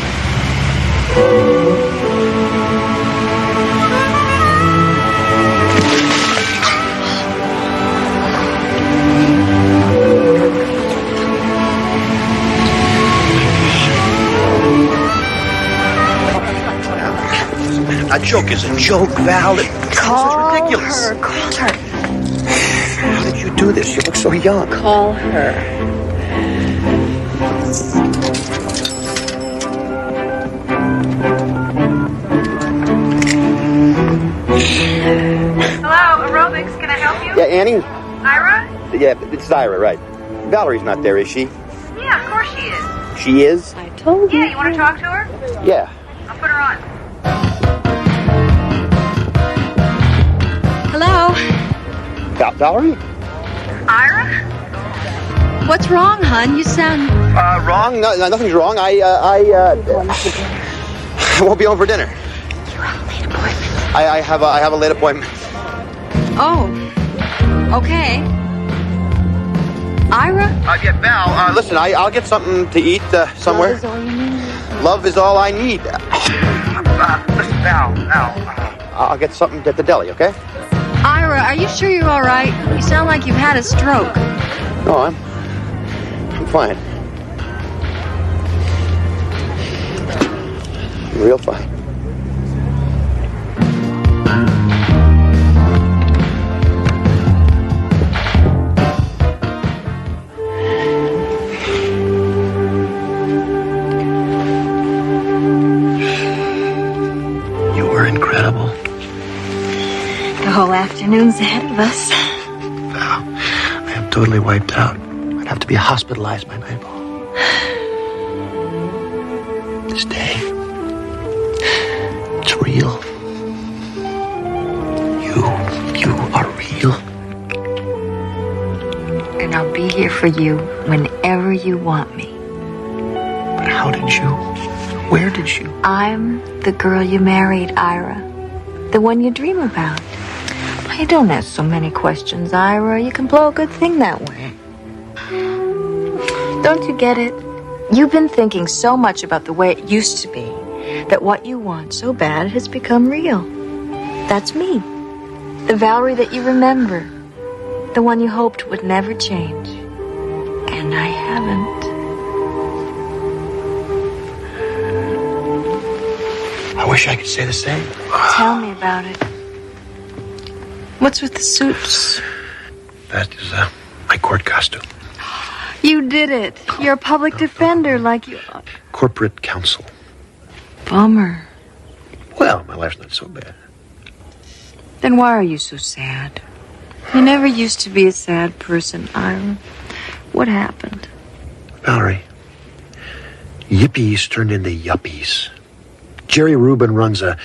Speaker 2: A joke is a joke, Val. This is ridiculous.
Speaker 8: Call her.
Speaker 2: How did you do this? You look so young.
Speaker 8: Call her.
Speaker 5: Hello, aerobics. Can I help you?
Speaker 2: Yeah, Annie?
Speaker 5: Ira?
Speaker 2: Yeah, it's Ira, right. Valerie's not there, is she?
Speaker 5: Yeah, of course she is.
Speaker 2: She is?
Speaker 5: I told you. Yeah, you want to talk to her?
Speaker 2: Yeah.
Speaker 5: I'll put her on.
Speaker 8: Hello?
Speaker 2: Valerie?
Speaker 5: Ira?
Speaker 8: What's wrong, hon? You sound...
Speaker 2: Wrong? No, nothing's wrong. I won't be home for dinner.
Speaker 8: You're on a late appointment.
Speaker 2: I have a late appointment.
Speaker 8: Oh. Okay. Ira?
Speaker 2: Yeah, Val, listen, I'll get something to eat somewhere.
Speaker 8: Love is all you need.
Speaker 2: Love is all I need. Listen, Val, I'll get something at the deli, okay?
Speaker 8: Ira, are you sure you're all right? You sound like you've had a stroke.
Speaker 2: No, I'm fine. I'm real fine. You were incredible.
Speaker 8: The whole afternoon's ahead of us.
Speaker 2: Val, I am totally wiped out. I'd have to be hospitalized by nightfall. This day, it's real. You are real.
Speaker 8: And I'll be here for you whenever you want me.
Speaker 2: But how did you? Where did you?
Speaker 8: I'm the girl you married, Ira. The one you dream about. You don't ask so many questions, Ira. You can blow a good thing that way. Don't you get it? You've been thinking so much about the way it used to be that what you want so bad has become real. That's me. The Valerie that you remember. The one you hoped would never change. And I haven't.
Speaker 2: I wish I could say the same.
Speaker 8: Tell me about it. What's with the suits?
Speaker 2: That is my court costume.
Speaker 8: You did it. You're a public defender like you are.
Speaker 2: Corporate counsel.
Speaker 8: Bummer.
Speaker 2: Well, my life's not so bad.
Speaker 8: Then why are you so sad? You never used to be a sad person, Ira. What happened?
Speaker 2: Valerie, yippies turned into yuppies. Jerry Rubin runs a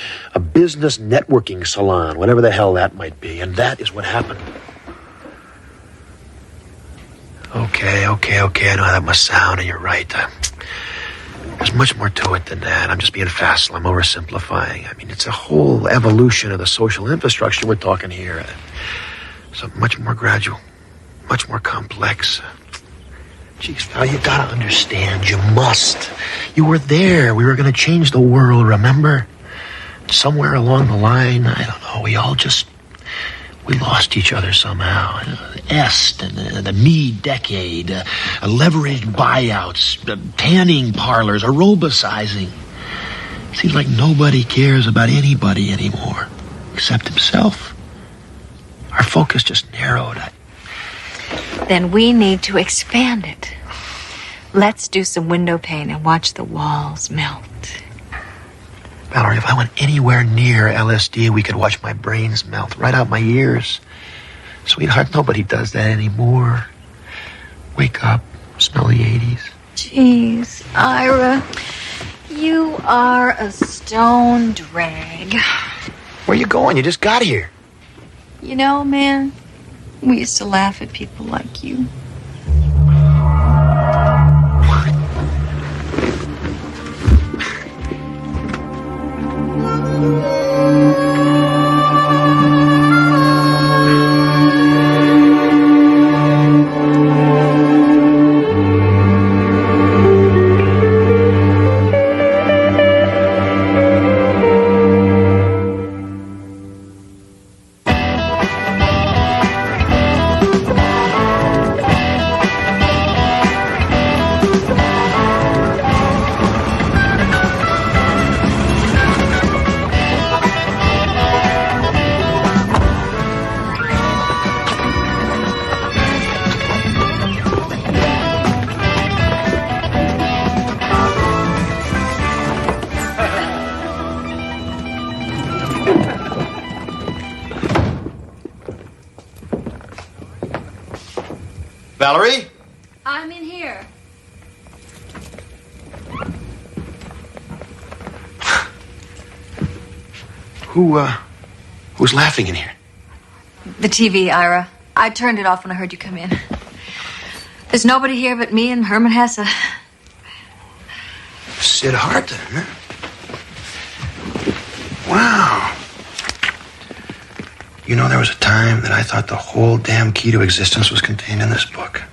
Speaker 2: business networking salon, whatever the hell that might be, and that is what happened. Okay, I know how that must sound, and you're right. There's much more to it than that. I'm just being facile. I'm oversimplifying. I mean, it's a whole evolution of the social infrastructure we're talking here. So much more gradual, much more complex. Jeez, Val, you gotta understand. You must. You were there. We were gonna change the world, remember? Somewhere along the line, I don't know, we lost each other somehow. Est and the me decade, leveraged buyouts, tanning parlors, aerobicizing. Seems like nobody cares about anybody anymore, except himself. Our focus just narrowed.
Speaker 8: Then we need to expand it. Let's do some window pane and watch the walls melt.
Speaker 2: Valerie, if I went anywhere near LSD, we could watch my brains melt right out my ears. Sweetheart, nobody does that anymore. Wake up, smell the 80s.
Speaker 8: Jeez, Ira, you are a stone drag.
Speaker 2: Where you going? You just got here.
Speaker 8: You know, man, we used to laugh at people like you.
Speaker 2: Valerie?
Speaker 7: I'm in here.
Speaker 2: Who's laughing in here?
Speaker 8: The TV, Ira. I turned it off when I heard you come in. There's nobody here but me and Herman Hesse.
Speaker 2: Sid Harton, huh? Wow. You know, there was a time that I thought the whole damn key to existence was contained in this book.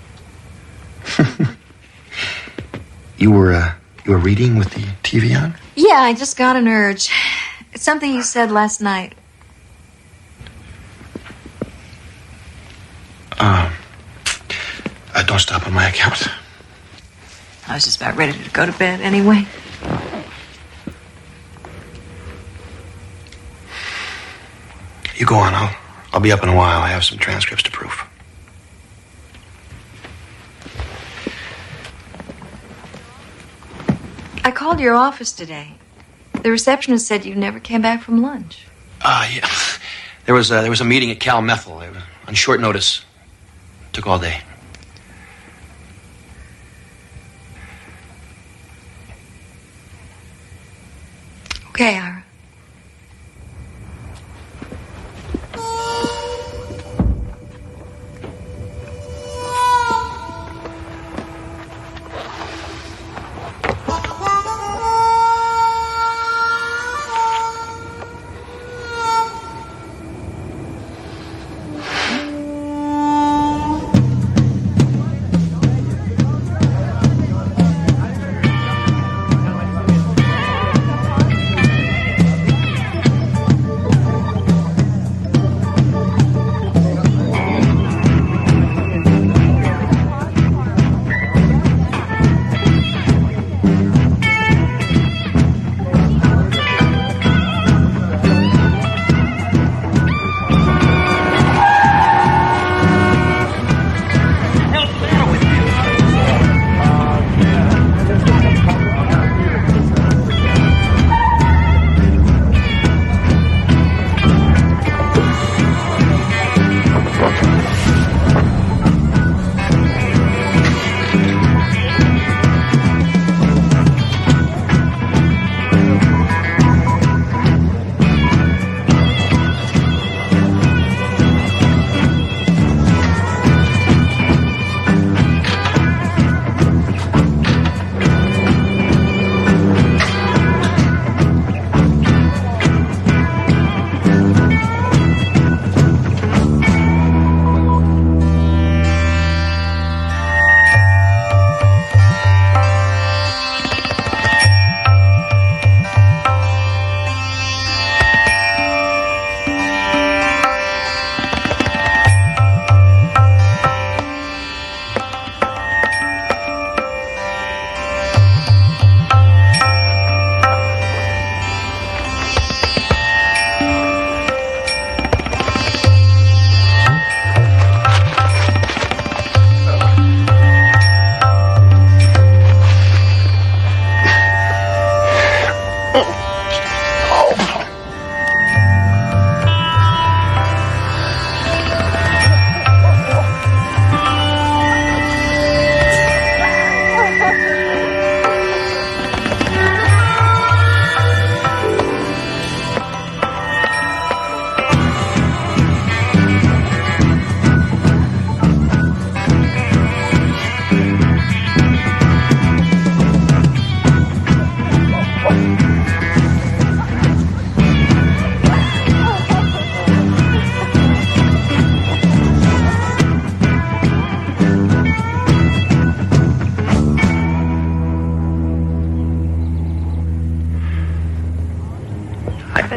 Speaker 2: You were reading with the TV on?
Speaker 8: Yeah, I just got an urge. It's something you said last night.
Speaker 2: Don't stop on my account.
Speaker 8: I was just about ready to go to bed anyway.
Speaker 2: You go on. I'll be up in a while. I have some transcripts to proof.
Speaker 8: I called your office today. The receptionist said you never came back from lunch.
Speaker 2: Yeah. There was a meeting at Cal Methyl on short notice. Took all day.
Speaker 8: Okay, Ira.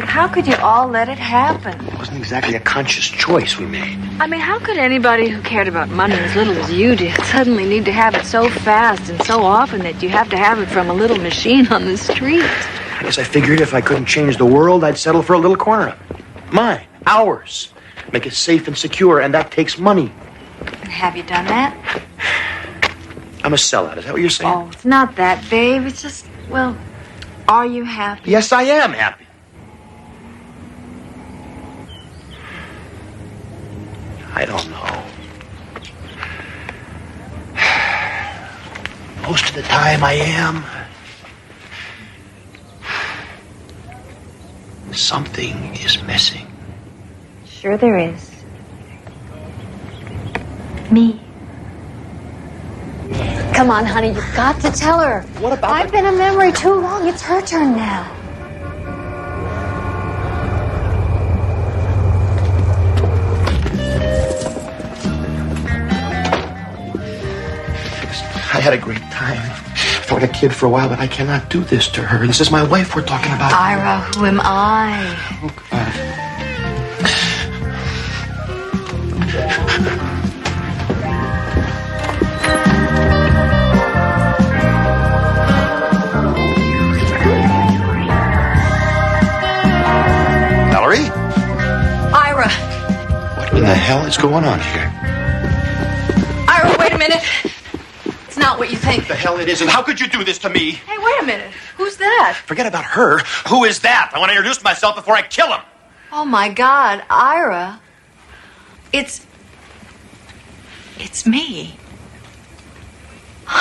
Speaker 8: How could you all let it happen?
Speaker 2: It wasn't exactly a conscious choice we made.
Speaker 8: I mean, how could anybody who cared about money as little as you did suddenly need to have it so fast and so often that you have to have it from a little machine on the street?
Speaker 2: I guess I figured if I couldn't change the world, I'd settle for a little corner of it. Mine. Ours. Make it safe and secure, and that takes money.
Speaker 8: And have you done that?
Speaker 2: I'm a sellout. Is that what you're saying?
Speaker 8: Oh, it's not that, babe. It's just, well, are you happy?
Speaker 2: Yes, I am happy. I don't know. most of the time I am. Something is missing.
Speaker 8: Sure there is. Me. Come on, honey, you've got to tell her.
Speaker 2: What about
Speaker 8: I've been a memory too long. It's her turn now.
Speaker 2: I had a great time. I felt like a kid for a while, but I cannot do this to her. This is my wife we're talking about.
Speaker 8: Ira, who am I?
Speaker 2: Oh, God. Valerie?
Speaker 22: Ira.
Speaker 2: What in the hell is going on here?
Speaker 22: Ira, wait a minute. It's not what you think.
Speaker 2: What the hell it is, and how could you do this to me?
Speaker 22: Hey, wait a minute. Who's that?
Speaker 2: Forget about her. Who is that? I want to introduce myself before I kill him.
Speaker 22: Oh, my God. Ira. It's me.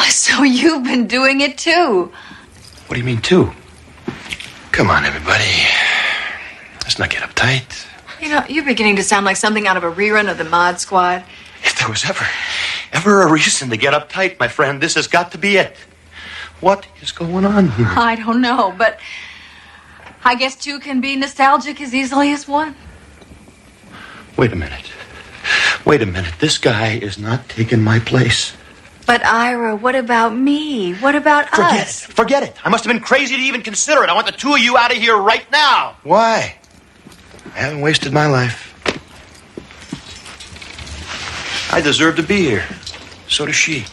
Speaker 22: So you've been doing it, too.
Speaker 2: What do you mean, too? Come on, everybody. Let's not get uptight.
Speaker 22: You know, you're beginning to sound like something out of a rerun of the Mod Squad.
Speaker 2: If there was ever a reason to get uptight, my friend, this has got to be it. What is going on here?
Speaker 22: I don't know, but I guess two can be nostalgic as easily as one.
Speaker 2: Wait a minute. Wait a minute. This guy is not taking my place.
Speaker 22: But Ira, what about me? What about us?
Speaker 2: Forget it. I must have been crazy to even consider it. I want the two of you out of here right now. Why? I haven't wasted my life. I deserve to be here. So does she.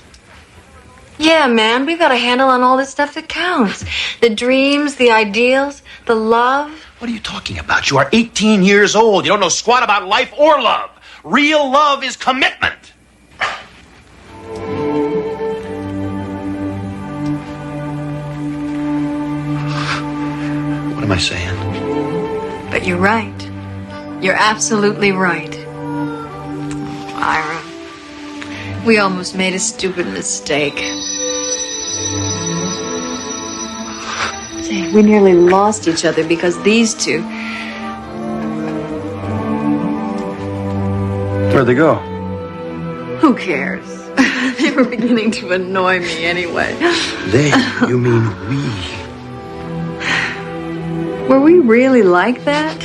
Speaker 22: Yeah, man, we've got a handle on all this stuff that counts. The dreams, the ideals, the love.
Speaker 2: What are you talking about? You are 18 years old. You don't know squat about life or love. Real love is commitment. What am I saying?
Speaker 22: But you're right. You're absolutely right. Ira, we almost made a stupid mistake. Say, we nearly lost each other because these two...
Speaker 2: Where'd they go?
Speaker 22: Who cares? They were beginning to annoy me anyway.
Speaker 2: They? You mean we?
Speaker 22: Were we really like that?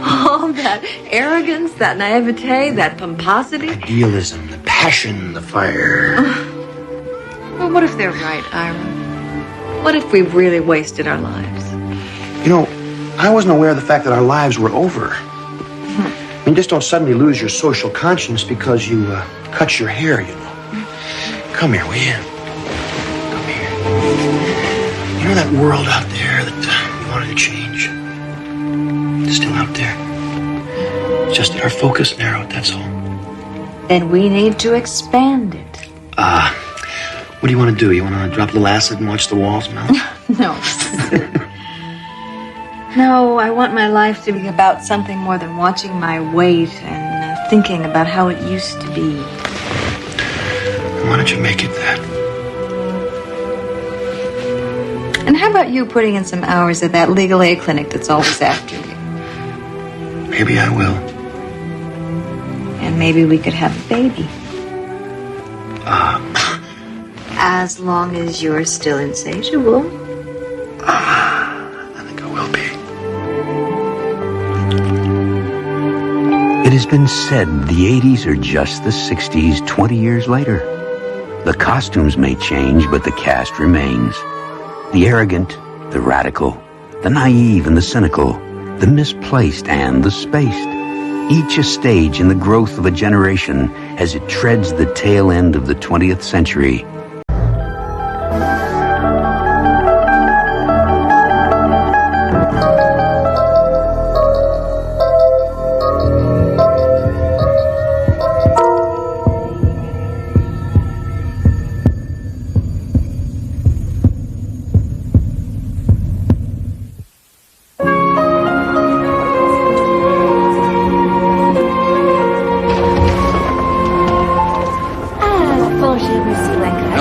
Speaker 22: All that arrogance, that naivete, that pomposity.
Speaker 2: Idealism, the passion, the fire.
Speaker 22: Well, what if they're right, Ira? What if we've really wasted our lives?
Speaker 2: You know, I wasn't aware of the fact that our lives were over. I mean, just don't suddenly lose your social conscience because you cut your hair, you know. Come here, will you? Come here. You know that world out there that you wanted to change? It's still out there. It's just our focus narrowed, that's all.
Speaker 22: Then we need to expand it.
Speaker 2: What do you want to do? You want to drop a little acid and watch the walls melt?
Speaker 22: No. No, I want my life to be about something more than watching my weight and thinking about how it used to be.
Speaker 2: Why don't you make it that?
Speaker 22: And how about you putting in some hours at that legal aid clinic that's always after you?
Speaker 2: Maybe I will.
Speaker 22: And maybe we could have a baby. As long as you're still insatiable.
Speaker 2: I think I will be.
Speaker 1: It has been said the 80s are just the 60s 20 years later. The costumes may change, but the cast remains. The arrogant, the radical, the naive and the cynical, the misplaced and the spaced. Each a stage in the growth of a generation as it treads the tail end of the 20th century.
Speaker 15: Bonjour, Monsieur Legrand.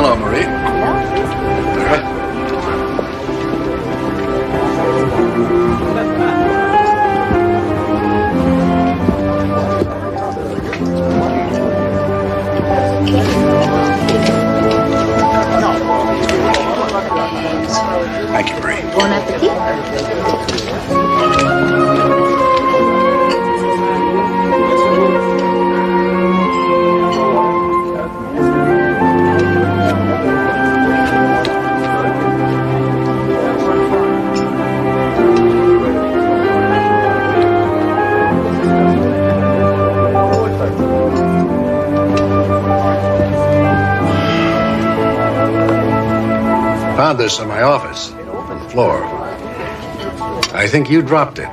Speaker 23: found this in my office on the floor. I think you dropped it.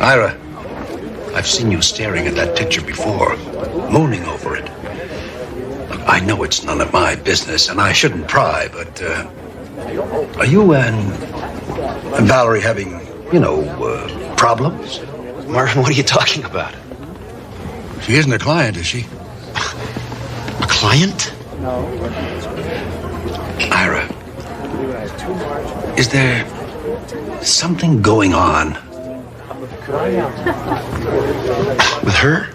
Speaker 23: Ira, I've seen you staring at that picture before, mooning over it. Look, I know it's none of my business, and I shouldn't pry, but are you and Valerie having, problems?
Speaker 2: Marvin, what are you talking about?
Speaker 23: She isn't a client, is she?
Speaker 2: A client?
Speaker 23: Ira, is there something going on
Speaker 2: with her?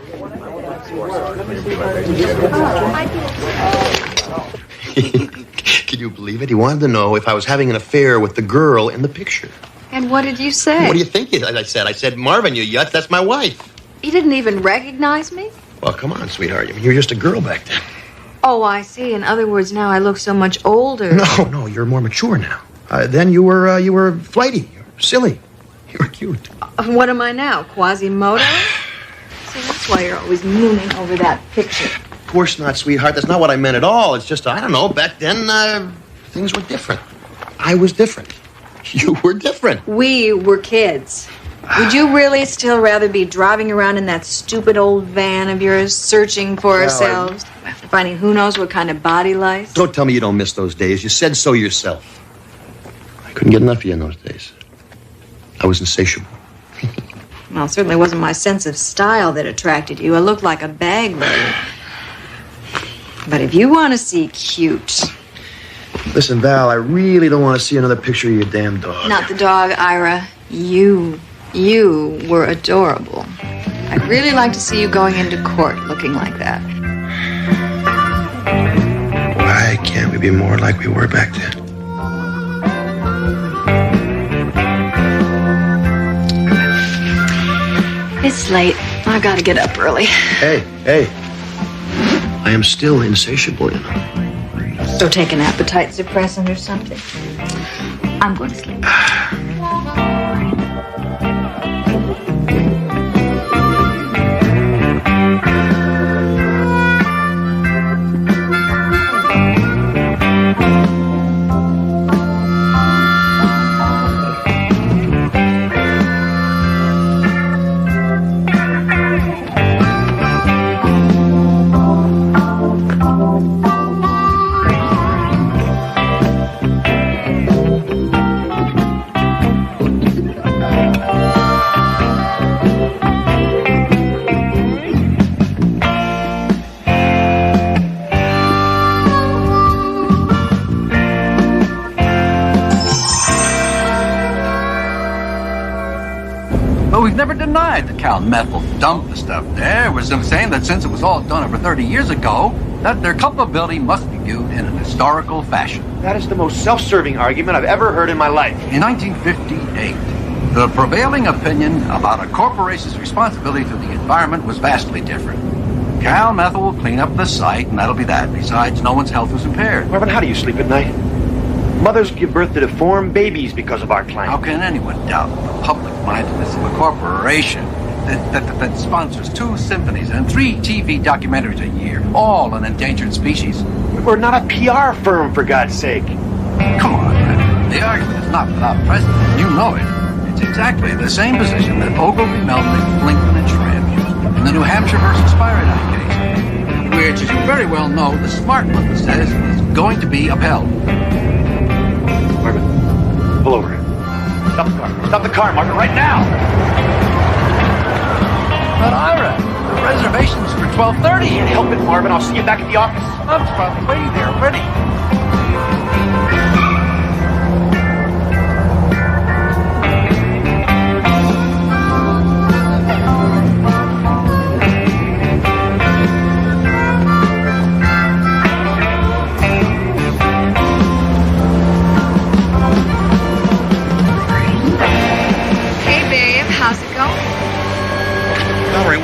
Speaker 2: Can you believe it? He wanted to know if I was having an affair with the girl in the picture.
Speaker 8: And what did you say?
Speaker 2: What do you think I said, Marvin, you yutz, that's my wife.
Speaker 8: You didn't even recognize me?
Speaker 2: Well, come on, sweetheart. I mean, you were just a girl back then.
Speaker 8: Oh, I see. In other words, now I look so much older.
Speaker 2: No, you're more mature now. Then you were flighty, you were silly, you were cute.
Speaker 8: What am I now, Quasimodo? See, that's why you're always mooning over that picture.
Speaker 2: Of course not, sweetheart. That's not what I meant at all. It's just, I don't know, back then, things were different. I was different. You were different.
Speaker 8: We were kids. Would you really still rather be driving around in that stupid old van of yours, searching for ourselves, finding who knows what kind of body lice?
Speaker 2: Don't tell me you don't miss those days. You said so yourself. I couldn't get enough of you in those days. I was insatiable.
Speaker 8: Well, it certainly wasn't my sense of style that attracted you. I looked like a bag lady. But if you want to see cute...
Speaker 2: Listen, Val, I really don't want to see another picture of your damn dog.
Speaker 8: Not the dog, Ira. You were adorable. I'd really like to see you going into court looking like that.
Speaker 2: Why can't we be more like we were back then?
Speaker 8: It's late. I gotta get up early.
Speaker 2: Hey. I am still insatiable, you know.
Speaker 8: So take an appetite suppressant or something. I'm going to sleep.
Speaker 9: Denied that Cal Methyl dumped the stuff there. Was saying that since it was all done over 30 years ago, that their culpability must be viewed in an historical fashion.
Speaker 2: That is the most self-serving argument I've ever heard in my life.
Speaker 9: In 1958, the prevailing opinion about a corporation's responsibility to the environment was vastly different. Cal Methyl will clean up the site, and that'll be that. Besides, no one's health was impaired.
Speaker 2: Marvin, how do you sleep at night? Mothers give birth to deformed babies because of our climate.
Speaker 9: How can anyone doubt the public-mindedness of a corporation that sponsors 2 symphonies and 3 TV documentaries a year, all on endangered species?
Speaker 2: We're not a PR firm, for God's sake.
Speaker 9: Come on, man. The argument is not without precedent. You know it. It's exactly the same position that Ogilvy, Melnick, Blinkman, and Schramm used in the New Hampshire versus Fahrenheit case, which, as you very well know, the smart one says is going to be upheld.
Speaker 2: Marvin, pull over. Stop the car. Stop the car, Marvin, right now!
Speaker 9: But Ira, the reservation's for 12:30.
Speaker 2: Can't help it, Marvin. I'll see you back at the office.
Speaker 9: I'm probably waiting there already.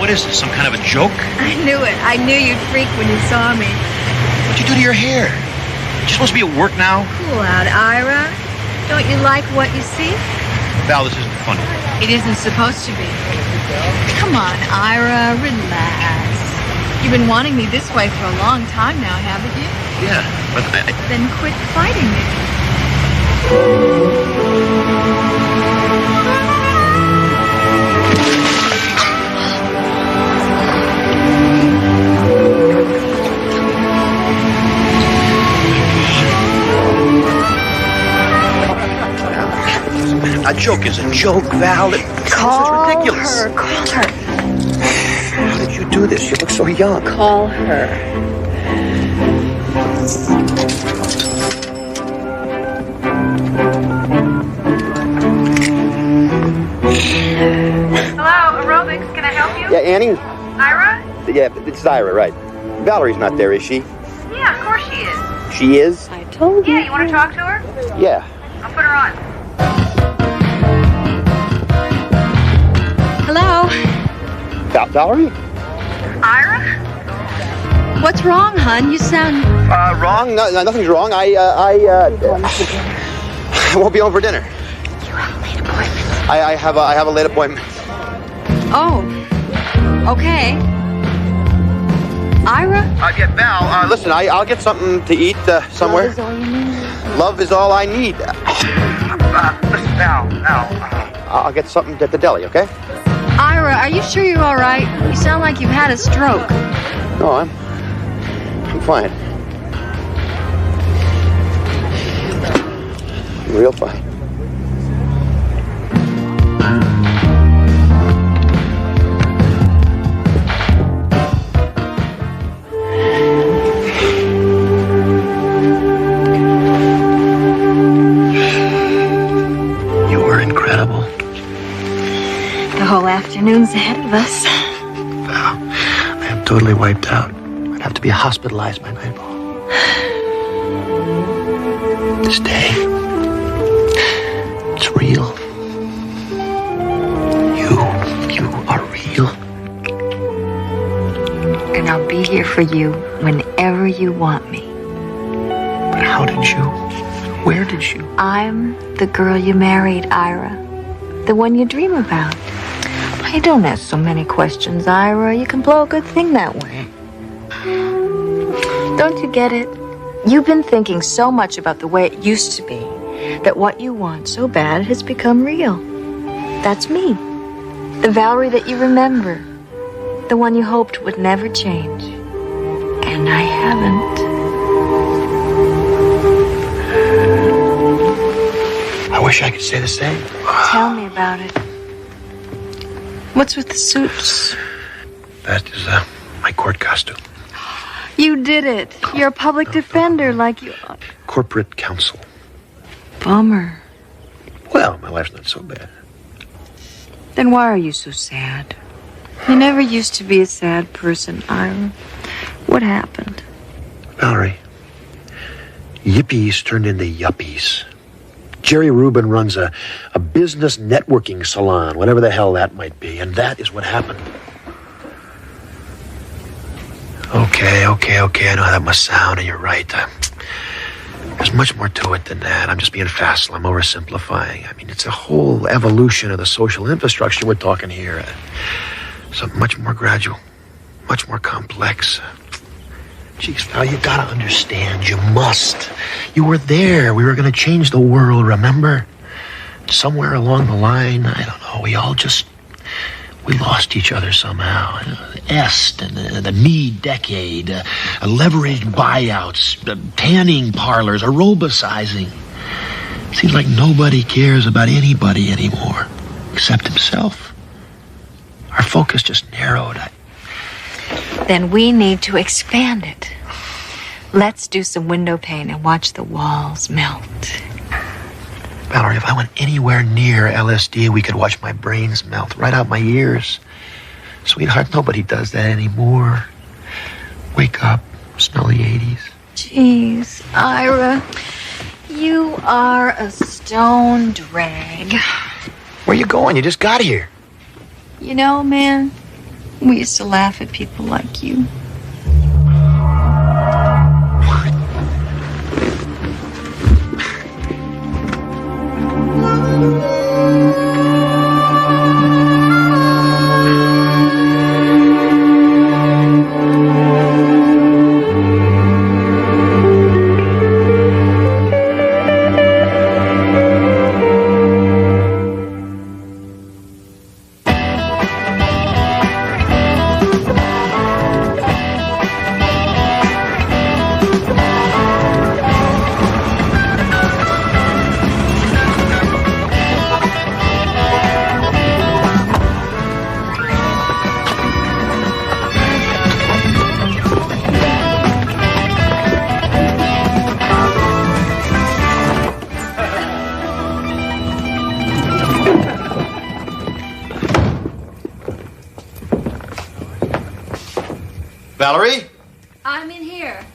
Speaker 2: What is this, some kind of a joke?
Speaker 8: I knew it. I knew you'd freak when you saw me.
Speaker 2: What'd you do to your hair? You're supposed to be at work now?
Speaker 8: Cool out, Ira. Don't you like what you see?
Speaker 2: Val, this isn't funny.
Speaker 8: It isn't supposed to be. Come on, Ira, relax. You've been wanting me this way for a long time now, haven't you?
Speaker 2: Yeah, but
Speaker 8: Then quit fighting me.
Speaker 2: a joke is a joke, Val. This is ridiculous.
Speaker 8: Call her.
Speaker 2: How did you do this? You look so young.
Speaker 8: Call her.
Speaker 5: Hello, aerobics. Can I help you?
Speaker 6: Yeah, Annie?
Speaker 5: Ira?
Speaker 6: Yeah, it's Ira, right. Valerie's not there, is she?
Speaker 5: Yeah, of course she is.
Speaker 6: She is?
Speaker 8: I told you.
Speaker 5: Yeah, you want to talk to her?
Speaker 6: Yeah.
Speaker 5: I'll put her on.
Speaker 8: Hello?
Speaker 6: Valerie?
Speaker 5: Ira?
Speaker 8: What's wrong, hon? You sound...
Speaker 6: Wrong? No, nothing's wrong. I won't be home for dinner.
Speaker 8: You have a late appointment.
Speaker 6: I have a late appointment.
Speaker 8: Oh. Okay. Ira?
Speaker 6: Yeah, Val, listen, I'll get something to eat somewhere.
Speaker 8: Love is all you need.
Speaker 6: Love is all I need. Listen, Val, I'll get something at the deli, okay?
Speaker 8: Ira, are you sure you're all right? You sound like you've had a stroke.
Speaker 6: No, I'm fine. I'm real fine.
Speaker 2: You were incredible.
Speaker 8: The whole afternoon's ahead of us.
Speaker 2: Val, I am totally wiped out. I'd have to be hospitalized by nightfall. This day, it's real. You are real.
Speaker 8: And I'll be here for you whenever you want me.
Speaker 2: But how did you? Where did you?
Speaker 8: I'm the girl you married, Ira. The one you dream about. Why, don't ask so many questions, Ira. You can blow a good thing that way. Don't you get it? You've been thinking so much about the way it used to be that what you want so bad has become real. That's me. The Valerie that you remember. The one you hoped would never change. And I haven't.
Speaker 2: I wish I could say the same.
Speaker 8: Tell me about it. What's with the suits?
Speaker 2: That is my court costume.
Speaker 8: You did it. You're a public defender like you are.
Speaker 2: Corporate counsel.
Speaker 8: Bummer.
Speaker 2: Well, my life's not so bad.
Speaker 8: Then why are you so sad? You never used to be a sad person, Ira. What happened?
Speaker 2: Valerie, yippies turned into yuppies. Jerry Rubin runs a business networking salon, whatever the hell that might be, and that is what happened. Okay, I know how that must sound, and you're right. There's much more to it than that. I'm just being facile. I'm oversimplifying. I mean, it's a whole evolution of the social infrastructure we're talking here. Something much more gradual, much more complex. Jeez, Val, you gotta understand. You must. You were there. We were gonna change the world, remember? Somewhere along the line, I don't know, we lost each other somehow. Est and the Mead decade, leveraged buyouts, tanning parlors, aerobicizing. Seems like nobody cares about anybody anymore, except himself. Our focus just narrowed.
Speaker 8: Then we need to expand it. Let's do some window pane and watch the walls melt.
Speaker 2: Valerie, if I went anywhere near LSD, we could watch my brains melt right out my ears. Sweetheart, nobody does that anymore. Wake up, smell the 80s.
Speaker 8: Jeez, Ira, you are a stone drag.
Speaker 2: Where you going? You just got here.
Speaker 8: You know, man, we used to laugh at people like you.
Speaker 2: Valerie?
Speaker 7: I'm in here.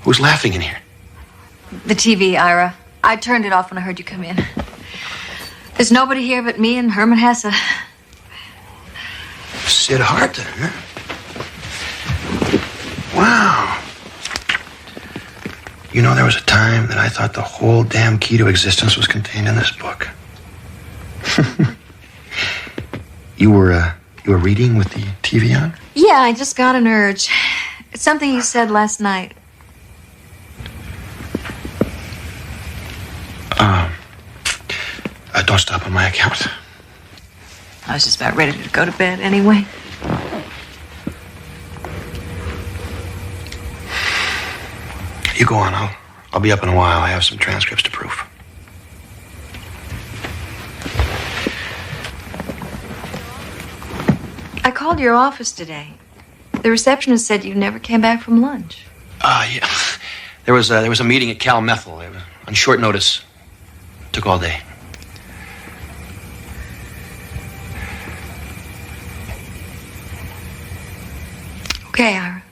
Speaker 2: Who's laughing in here?
Speaker 8: The TV, Ira. I turned it off when I heard you come in. There's nobody here but me and Herman Hesse.
Speaker 2: Sid Harton, huh? Wow. You know, there was a time that I thought the whole damn key to existence was contained in this book. You were reading with the TV on?
Speaker 8: Yeah, I just got an urge. It's something you said last night.
Speaker 2: Don't stop on my account.
Speaker 8: I was just about ready to go to bed anyway.
Speaker 2: You go on. I'll be up in a while. I have some transcripts to proof.
Speaker 8: I called your office today. The receptionist said you never came back from lunch.
Speaker 2: Yeah. There was a meeting at Cal Methel. It was on short notice. Took all day.
Speaker 8: Okay, Ira.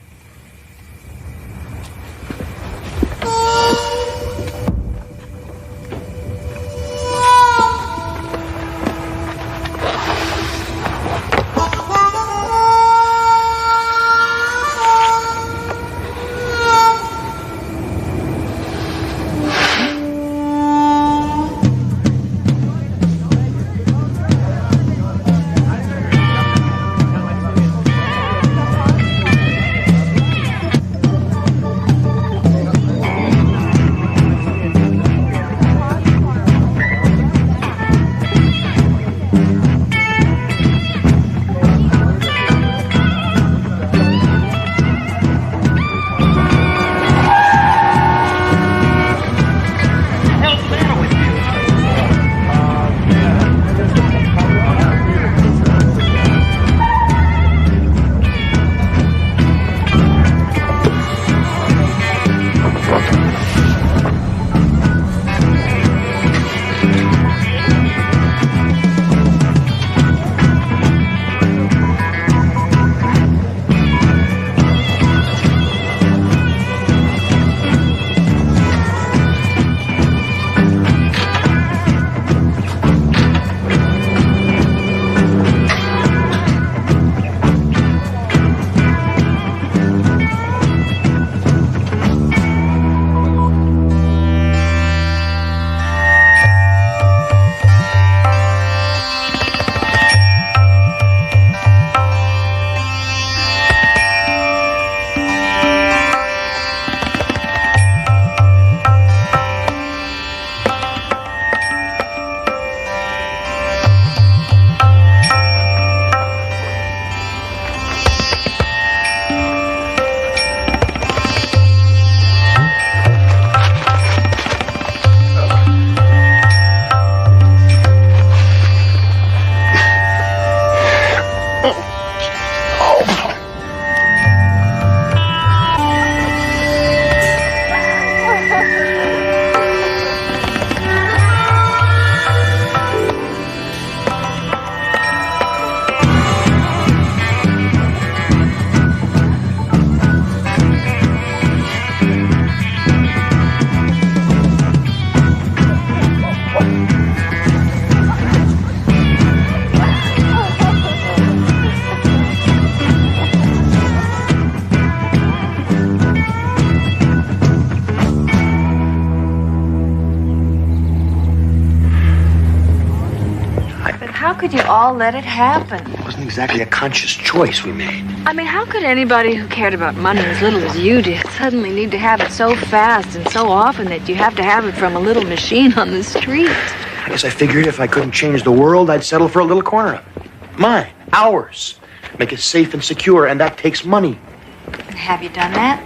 Speaker 8: could you all let it happen?
Speaker 2: It wasn't exactly a conscious choice we made.
Speaker 8: I mean, how could anybody who cared about money as little as you did suddenly need to have it so fast and so often that you have to have it from a little machine on the street?
Speaker 2: I guess I figured if I couldn't change the world, I'd settle for a little corner of it. Mine, ours. Make it safe and secure, and that takes money.
Speaker 8: And have you done that?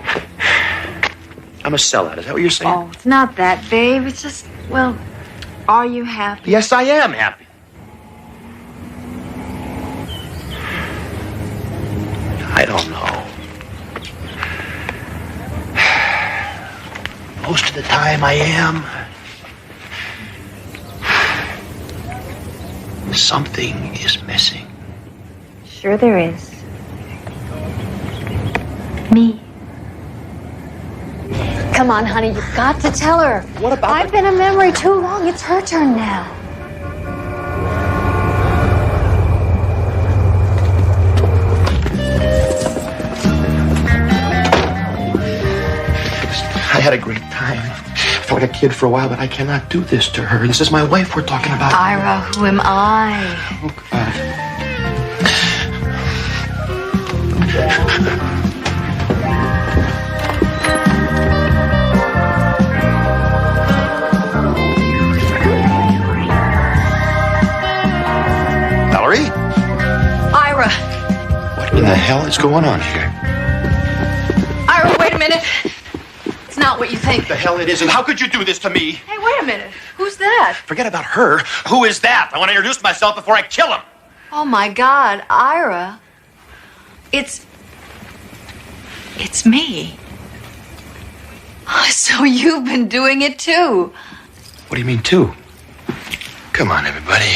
Speaker 2: I'm a sellout. Is that what you're saying?
Speaker 8: Oh, it's not that, babe. It's just, well, are you happy?
Speaker 2: Yes, I am happy. I don't know. Most of the time I am. something is missing.
Speaker 8: Sure there is. Me. Come on, honey, you've got to tell her.
Speaker 2: What about
Speaker 8: I've been a memory too long. It's her turn now.
Speaker 2: I had a great time. I felt like a kid for a while, but I cannot do this to her. This is my wife we're talking about.
Speaker 8: Ira, who am I?
Speaker 2: Valerie?
Speaker 8: Ira.
Speaker 2: What in the hell is going on here?
Speaker 8: Ira, wait a minute. It's not what you think.
Speaker 2: What the hell it is, and how could you do this to me?
Speaker 8: Hey, wait a minute. Who's that?
Speaker 2: Forget about her. Who is that? I want to introduce myself before I kill him.
Speaker 8: Oh, my God. Ira. It's me. So you've been doing it, too.
Speaker 2: What do you mean, too? Come on, everybody.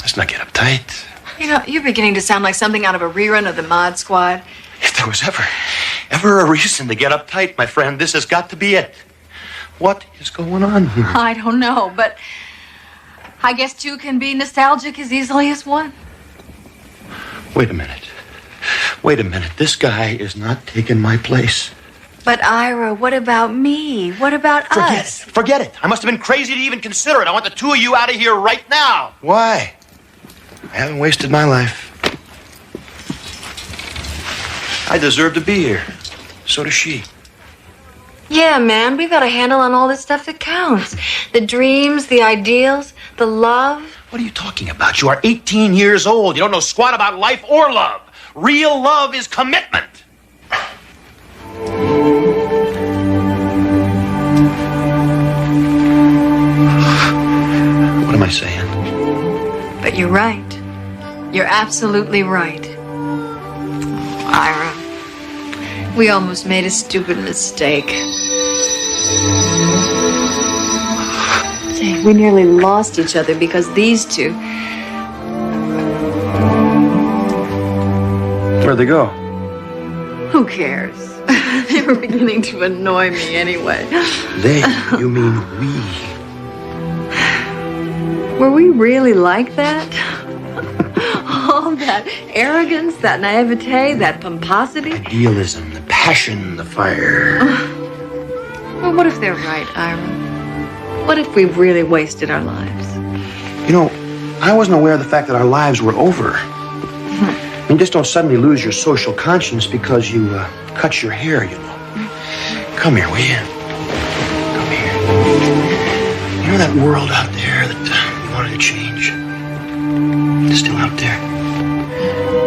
Speaker 2: Let's not get uptight.
Speaker 8: You know, you're beginning to sound like something out of a rerun of the Mod Squad.
Speaker 2: If there was ever a reason to get uptight, my friend, this has got to be it. What is going on here?
Speaker 8: I don't know, but I guess two can be nostalgic as easily as one.
Speaker 2: Wait a minute. Wait a minute. This guy is not taking my place.
Speaker 8: But Ira, what about me? What about us?
Speaker 2: Forget it. I must have been crazy to even consider it. I want the two of you out of here right now. Why? I haven't wasted my life. I deserve to be here. So does she.
Speaker 8: Yeah, man, we've got a handle on all this stuff that counts. The dreams, the ideals, the love.
Speaker 2: What are you talking about? You are 18 years old. You don't know squat about life or love. Real love is commitment. What am I saying?
Speaker 8: But you're right. You're absolutely right. Ira, we almost made a stupid mistake. Say, we nearly lost each other because these two.
Speaker 2: Where'd they go?
Speaker 8: Who cares? They were beginning to annoy me anyway.
Speaker 2: They? You mean we?
Speaker 8: Were we really like that? All that arrogance, that naivete, that pomposity.
Speaker 2: Idealism, the passion, the fire.
Speaker 8: Well, what if they're right, Ira? What if we've really wasted our lives?
Speaker 2: You know, I wasn't aware of the fact that our lives were over. I mean, just don't suddenly lose your social conscience because you cut your hair, you know. Come here, will you? Come here. You know that world out there that you wanted to change? It's still out there.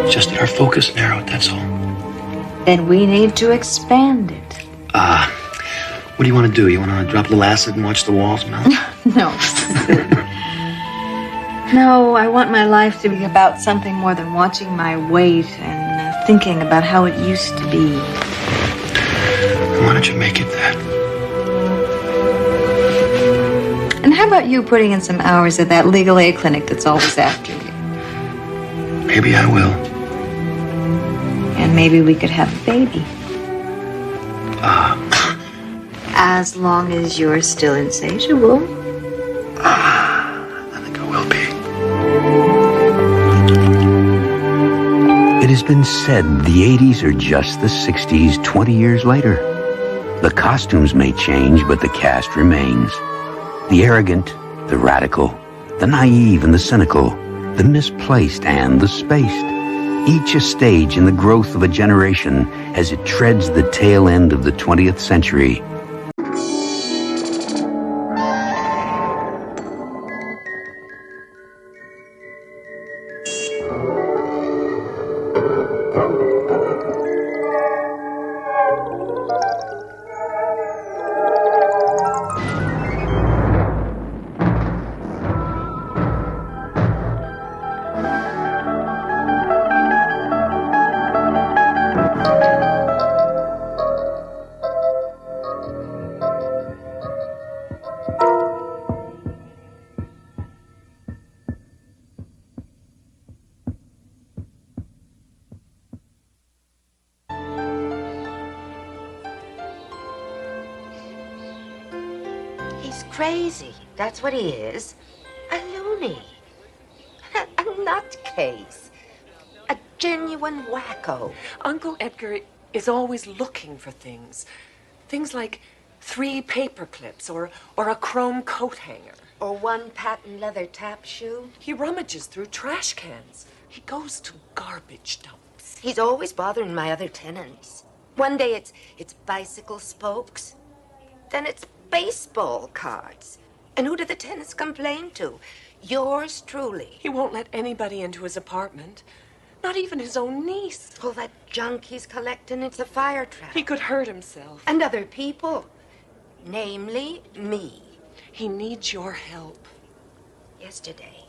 Speaker 2: It's just that our focus narrowed, that's all.
Speaker 8: Then we need to expand it.
Speaker 2: What do you want to do? You want to drop a little acid and watch the walls melt?
Speaker 8: No. No, I want my life to be about something more than watching my weight and thinking about how it used to be.
Speaker 2: Why don't you make it that?
Speaker 8: And how about you putting in some hours at that legal aid clinic that's always after you?
Speaker 2: Maybe I will.
Speaker 8: And maybe we could have a baby. As long as you're still insatiable.
Speaker 2: I think I will be. It has been said the 80s are just the 60s 20 years later. The costumes may change, but the cast remains. The arrogant, the radical, the naive and the cynical, the misplaced and the spaced. Each a stage in the growth of a generation as it treads the tail end of the 20th century.
Speaker 11: crazy. That's what he is. A loony. A nutcase. A genuine wacko.
Speaker 14: Uncle Edgar is always looking for things. Things like 3 paper clips or a chrome coat hanger.
Speaker 11: Or 1 patent leather tap shoe.
Speaker 14: He rummages through trash cans. He goes to garbage dumps.
Speaker 11: He's always bothering my other tenants. One day it's bicycle spokes. Then it's baseball cards. And who do the tenants complain to? Yours truly.
Speaker 14: He won't let anybody into his apartment. Not even his own niece.
Speaker 11: All that junk he's collecting, it's a fire trap.
Speaker 14: He could hurt himself.
Speaker 11: And other people. Namely, me.
Speaker 14: He needs your help.
Speaker 11: Yesterday,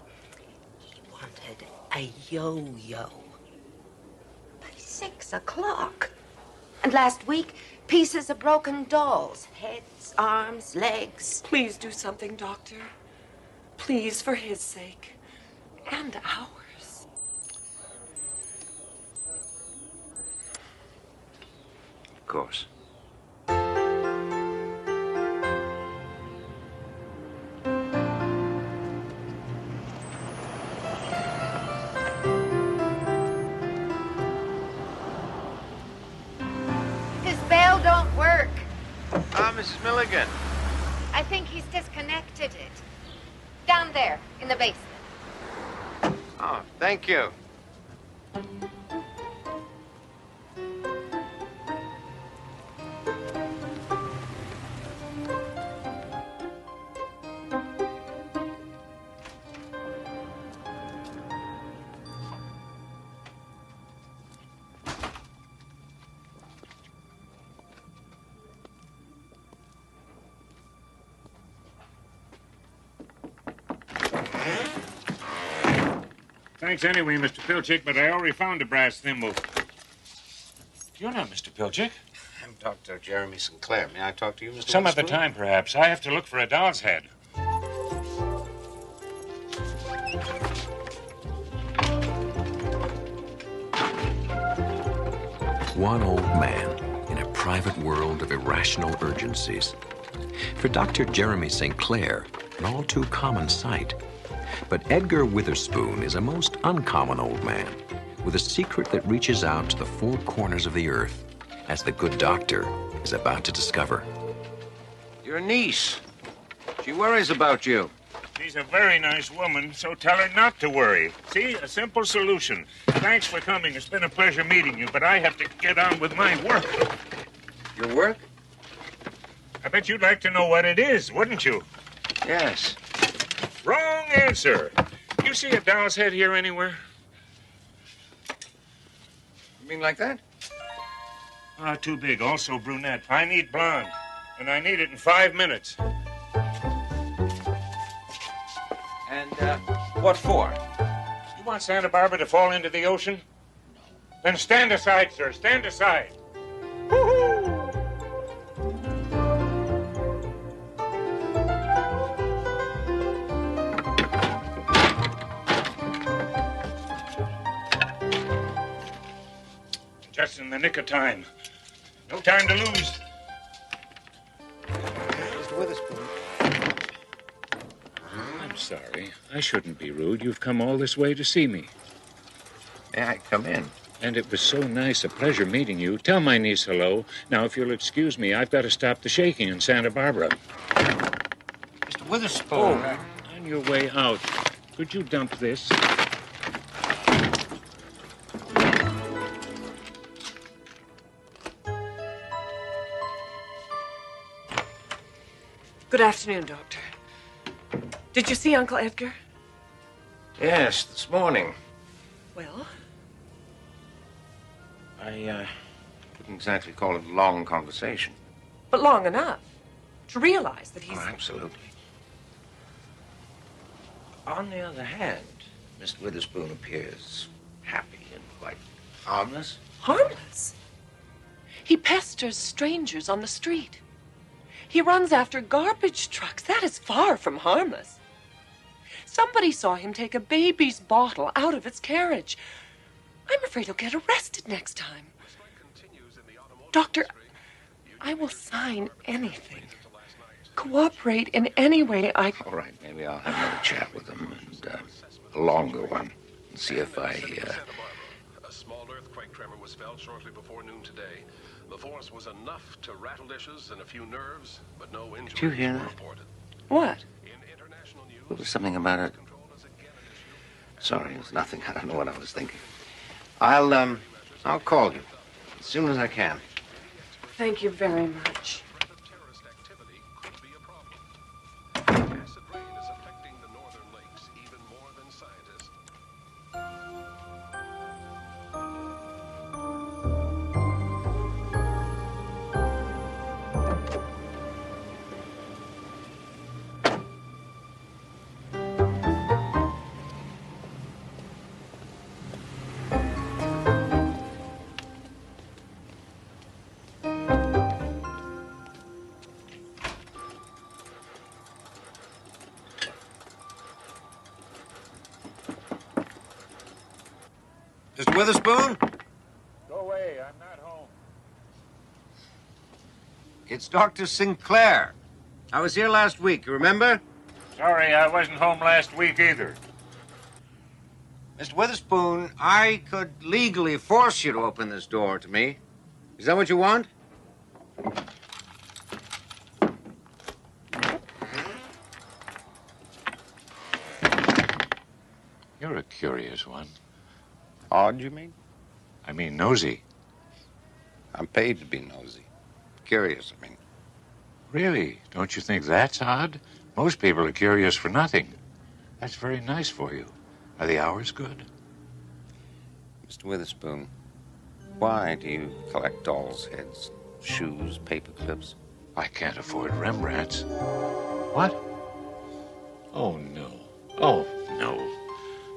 Speaker 11: he wanted a yo-yo. By 6 o'clock. And last week, pieces of broken dolls. Heads, arms, legs.
Speaker 14: Please do something, Doctor. Please, for his sake. And ours.
Speaker 23: Of course.
Speaker 11: His bell don't work.
Speaker 2: Mrs. Milligan.
Speaker 11: I think he's disconnected it. Down there, in the basement.
Speaker 2: Oh, thank you.
Speaker 19: Thanks anyway, Mr. Pilchick, but I already found a brass thimble. You're not Mr. Pilchick.
Speaker 23: I'm Dr. Jeremy Sinclair. May I talk to you, Mr.
Speaker 19: Some other
Speaker 23: Witherspoon?
Speaker 19: time, perhaps. I have to look for a doll's head.
Speaker 24: One old man in a private world of irrational urgencies. For Dr. Jeremy St. Clair, an all too common sight. But Edgar Witherspoon is a most uncommon old man, with a secret that reaches out to the 4 corners of the earth, as the good doctor is about to discover.
Speaker 23: Your niece. She worries about you.
Speaker 19: She's a very nice woman, so tell her not to worry. See, a simple solution. Thanks for coming. It's been a pleasure meeting you, but I have to get on with my work.
Speaker 23: Your work?
Speaker 19: I bet you'd like to know what it is, wouldn't you?
Speaker 23: Yes.
Speaker 19: Wrong answer. You see a doll's head here anywhere?
Speaker 23: You mean like that?
Speaker 19: Ah, too big. Also brunette. I need blonde. And I need it in 5 minutes.
Speaker 23: And, what for?
Speaker 19: You want Santa Barbara to fall into the ocean? No. Then stand aside, sir. Stand aside. Just in the nick of time. No time to lose.
Speaker 23: Mr. Witherspoon.
Speaker 19: I'm sorry. I shouldn't be rude. You've come all this way to see me.
Speaker 23: May I come in?
Speaker 19: And it was so nice, a pleasure meeting you. Tell my niece hello. Now, if you'll excuse me, I've got to stop the shaking in Santa Barbara.
Speaker 23: Mr. Witherspoon.
Speaker 19: Oh, on your way out, could you dump this?
Speaker 14: Good afternoon, Doctor. Did you see Uncle Edgar?
Speaker 23: Yes, this morning.
Speaker 14: Well?
Speaker 23: I wouldn't exactly call it a long conversation.
Speaker 14: But long enough to realize that he's...
Speaker 23: Oh, absolutely. On the other hand, Mr. Witherspoon appears happy and quite harmless.
Speaker 14: Harmless? He pesters strangers on the street. He runs after garbage trucks. That is far from harmless. Somebody saw him take a baby's bottle out of its carriage. I'm afraid he'll get arrested next time. Doctor, I will sign anything. cooperate in any way I can.
Speaker 23: All right, maybe I'll have another chat with him, and a longer one, and see if I...
Speaker 4: A small earthquake tremor was felt shortly before noon today. The force was enough to rattle dishes and a few nerves, but no injuries
Speaker 23: Did you hear
Speaker 4: were
Speaker 23: that?
Speaker 4: reported.
Speaker 14: What?
Speaker 23: There was something about it. Sorry, it was nothing. I don't know what I was thinking.
Speaker 21: I'll call you as soon as I can.
Speaker 14: Thank you very much.
Speaker 4: Acid rain is affecting the northern lakes even more than scientists.
Speaker 21: Mr. Witherspoon?
Speaker 19: Go away. I'm not home.
Speaker 21: It's Dr. Sinclair. I was here last week, you remember?
Speaker 19: Sorry, I wasn't home last week either.
Speaker 21: Mr. Witherspoon, I could legally force you to open this door to me. Is that what you want?
Speaker 19: You're a curious one.
Speaker 23: Odd, you mean?
Speaker 19: I mean nosy.
Speaker 23: I'm paid to be nosy. Curious, I mean.
Speaker 19: Really? Don't you think that's odd? Most people are curious for nothing. That's very nice for you. Are the hours good?
Speaker 23: Mr. Witherspoon, why do you collect dolls' heads, shoes, paper clips?
Speaker 19: I can't afford Rembrandts. What? Oh, no. Oh, no.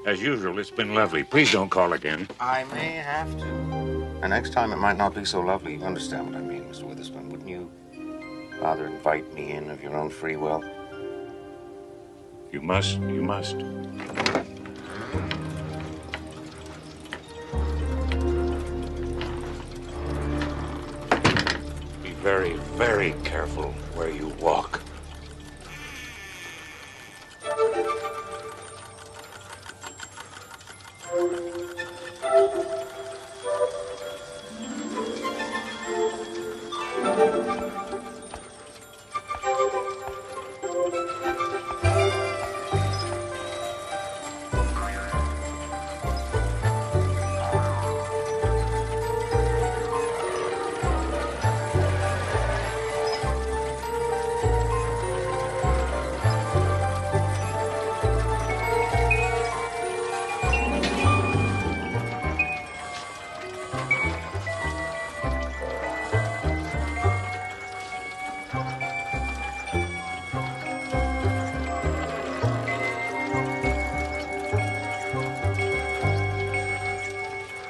Speaker 19: As usual, it's been lovely. Please don't call again.
Speaker 21: I may have to. And next time it might not be so lovely. You understand what I mean, Mr. Witherspoon. Wouldn't you rather invite me in of your own free will?
Speaker 19: You must. You must. Be very, very careful where you walk.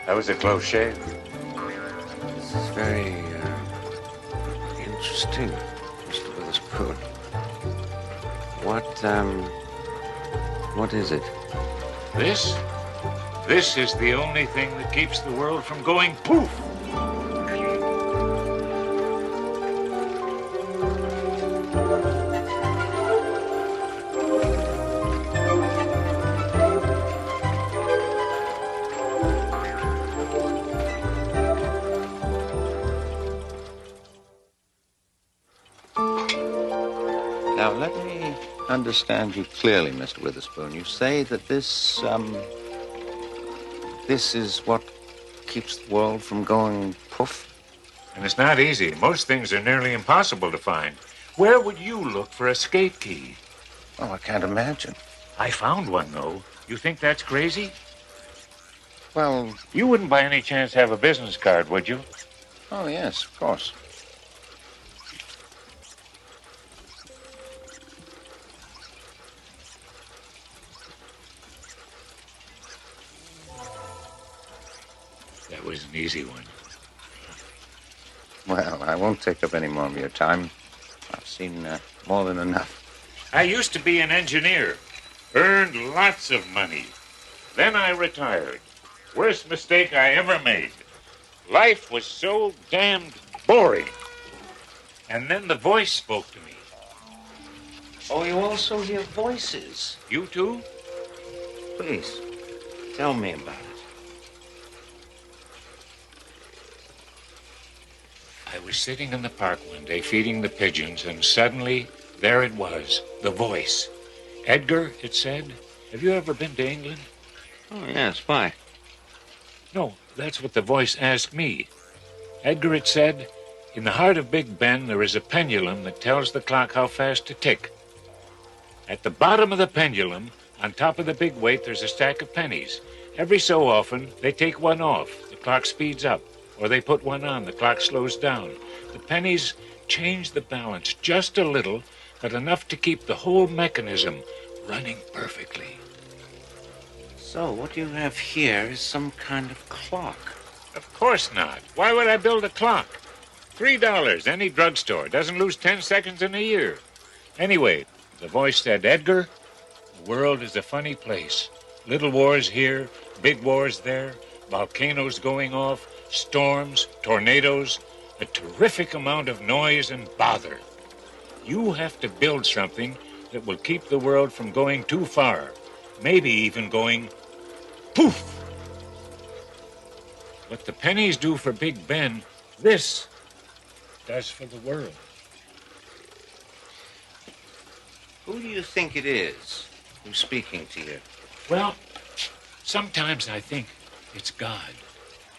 Speaker 19: That was a close shave.
Speaker 21: This is very interesting, Mr. Witherspoon. What is it?
Speaker 19: This? This is the only thing that keeps the world from going poof.
Speaker 23: Now, let me understand you clearly, Mr. Witherspoon. You say that this is what keeps the world from going poof?
Speaker 19: And it's not easy. Most things are nearly impossible to find. Where would you look for a skate key?
Speaker 23: Oh, I can't imagine.
Speaker 19: I found one, though. You think that's crazy?
Speaker 23: Well...
Speaker 19: You wouldn't by any chance have a business card, would you?
Speaker 23: Oh, yes, of course.
Speaker 19: That was an easy one.
Speaker 23: Well, I won't take up any more of your time. I've seen more than enough.
Speaker 19: I used to be an engineer. Earned lots of money. Then I retired. Worst mistake I ever made. Life was so damned boring. And then the voice spoke to me.
Speaker 21: Oh, you also hear voices.
Speaker 19: You too?
Speaker 21: Please, tell me about it.
Speaker 19: I was sitting in the park one day feeding the pigeons, and suddenly, there it was, the voice. Edgar, it said, have you ever been to England?
Speaker 21: Oh, yes, why?
Speaker 19: No, that's what the voice asked me. Edgar, it said, in the heart of Big Ben, there is a pendulum that tells the clock how fast to tick. At the bottom of the pendulum, on top of the big weight, there's a stack of pennies. Every so often, they take one off. The clock speeds up. Or they put one on. The clock slows down. The pennies change the balance just a little, but enough to keep the whole mechanism running perfectly.
Speaker 21: So, what you have here is some kind of clock.
Speaker 19: Of course not. Why would I build a clock? $3, any drugstore. Doesn't lose 10 seconds in a year. Anyway, the voice said, Edgar, the world is a funny place. Little wars here, big wars there, volcanoes going off, storms, tornadoes, a terrific amount of noise and bother. You have to build something that will keep the world from going too far, maybe even going poof. What the pennies do for Big Ben, this does for the world.
Speaker 21: Who do you think it is who's speaking to you?
Speaker 19: Well, sometimes I think it's God.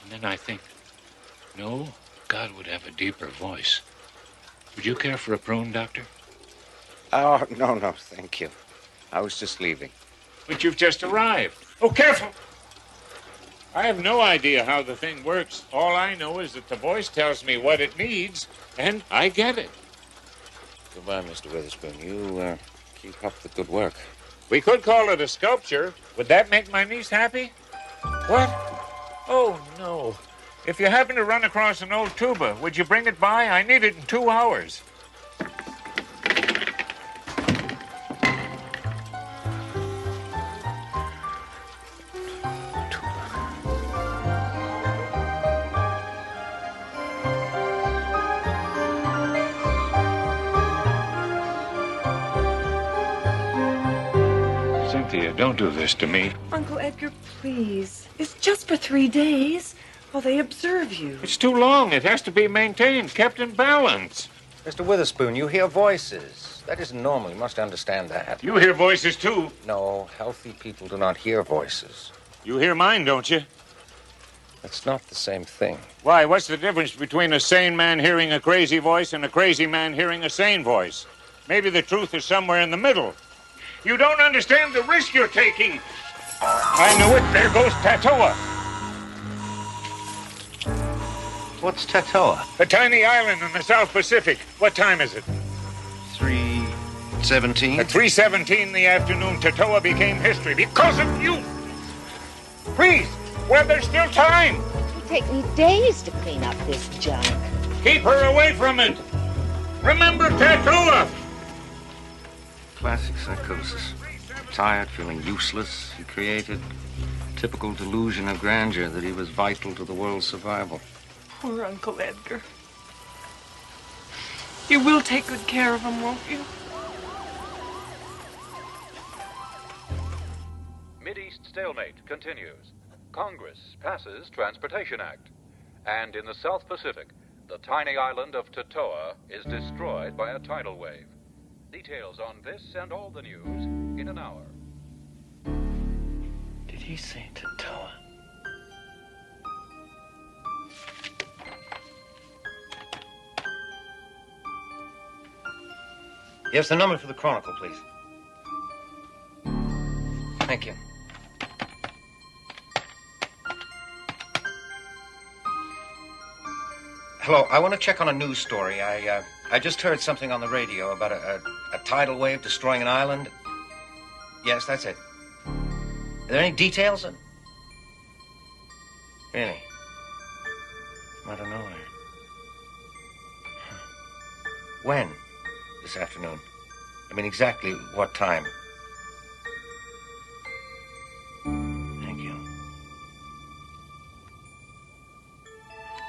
Speaker 19: And then I think, no, God would have a deeper voice. Would you care for a prune, Doctor?
Speaker 21: Oh, no, thank you. I was just leaving.
Speaker 19: But you've just arrived. Oh, careful! I have no idea how the thing works. All I know is that the voice tells me what it needs, and I get it.
Speaker 21: Goodbye, Mr. Witherspoon. You keep up the good work.
Speaker 19: We could call it a sculpture. Would that make my niece happy? What? Oh, no. If you happen to run across an old tuba, would you bring it by? I need it in 2 hours. Cynthia, don't do this to me.
Speaker 14: Uncle Edgar, please. It's just for 3 days while they observe you.
Speaker 19: It's too long. It has to be maintained, kept in balance.
Speaker 21: Mr. Witherspoon, you hear voices. That isn't normal. You must understand that.
Speaker 19: You hear voices, too.
Speaker 21: No, healthy people do not hear voices.
Speaker 19: You hear mine, don't you?
Speaker 21: That's not the same thing.
Speaker 19: Why, what's the difference between a sane man hearing a crazy voice and a crazy man hearing a sane voice? Maybe the truth is somewhere in the middle. You don't understand the risk you're taking. I knew it. There goes Tatoa.
Speaker 21: What's Tatoa?
Speaker 19: A tiny island in the South Pacific. What time is it?
Speaker 21: 3:17.
Speaker 19: At 3:17 in the afternoon, Tatoa became history because of you. Please, well, there's still time.
Speaker 11: It'll take me days to clean up this junk.
Speaker 19: Keep her away from it. Remember Tatoa.
Speaker 21: Classic psychosis. Tired, feeling useless, he created a typical delusion of grandeur that he was vital to the world's survival.
Speaker 14: Poor Uncle Edgar. You will take good care of him, won't you?
Speaker 16: Mideast stalemate continues. Congress passes Transportation Act. And in the South Pacific, the tiny island of Tatoa is destroyed by a tidal wave. Details on this and all the news in an hour.
Speaker 21: Did he say Tatoa? Yes, the number for the Chronicle, please. Thank you. Hello, I want to check on a news story. I just heard something on the radio about a tidal wave destroying an island. Yes, that's it. Are there any details? Really? I don't know. When? This afternoon? I mean, exactly what time? Thank you.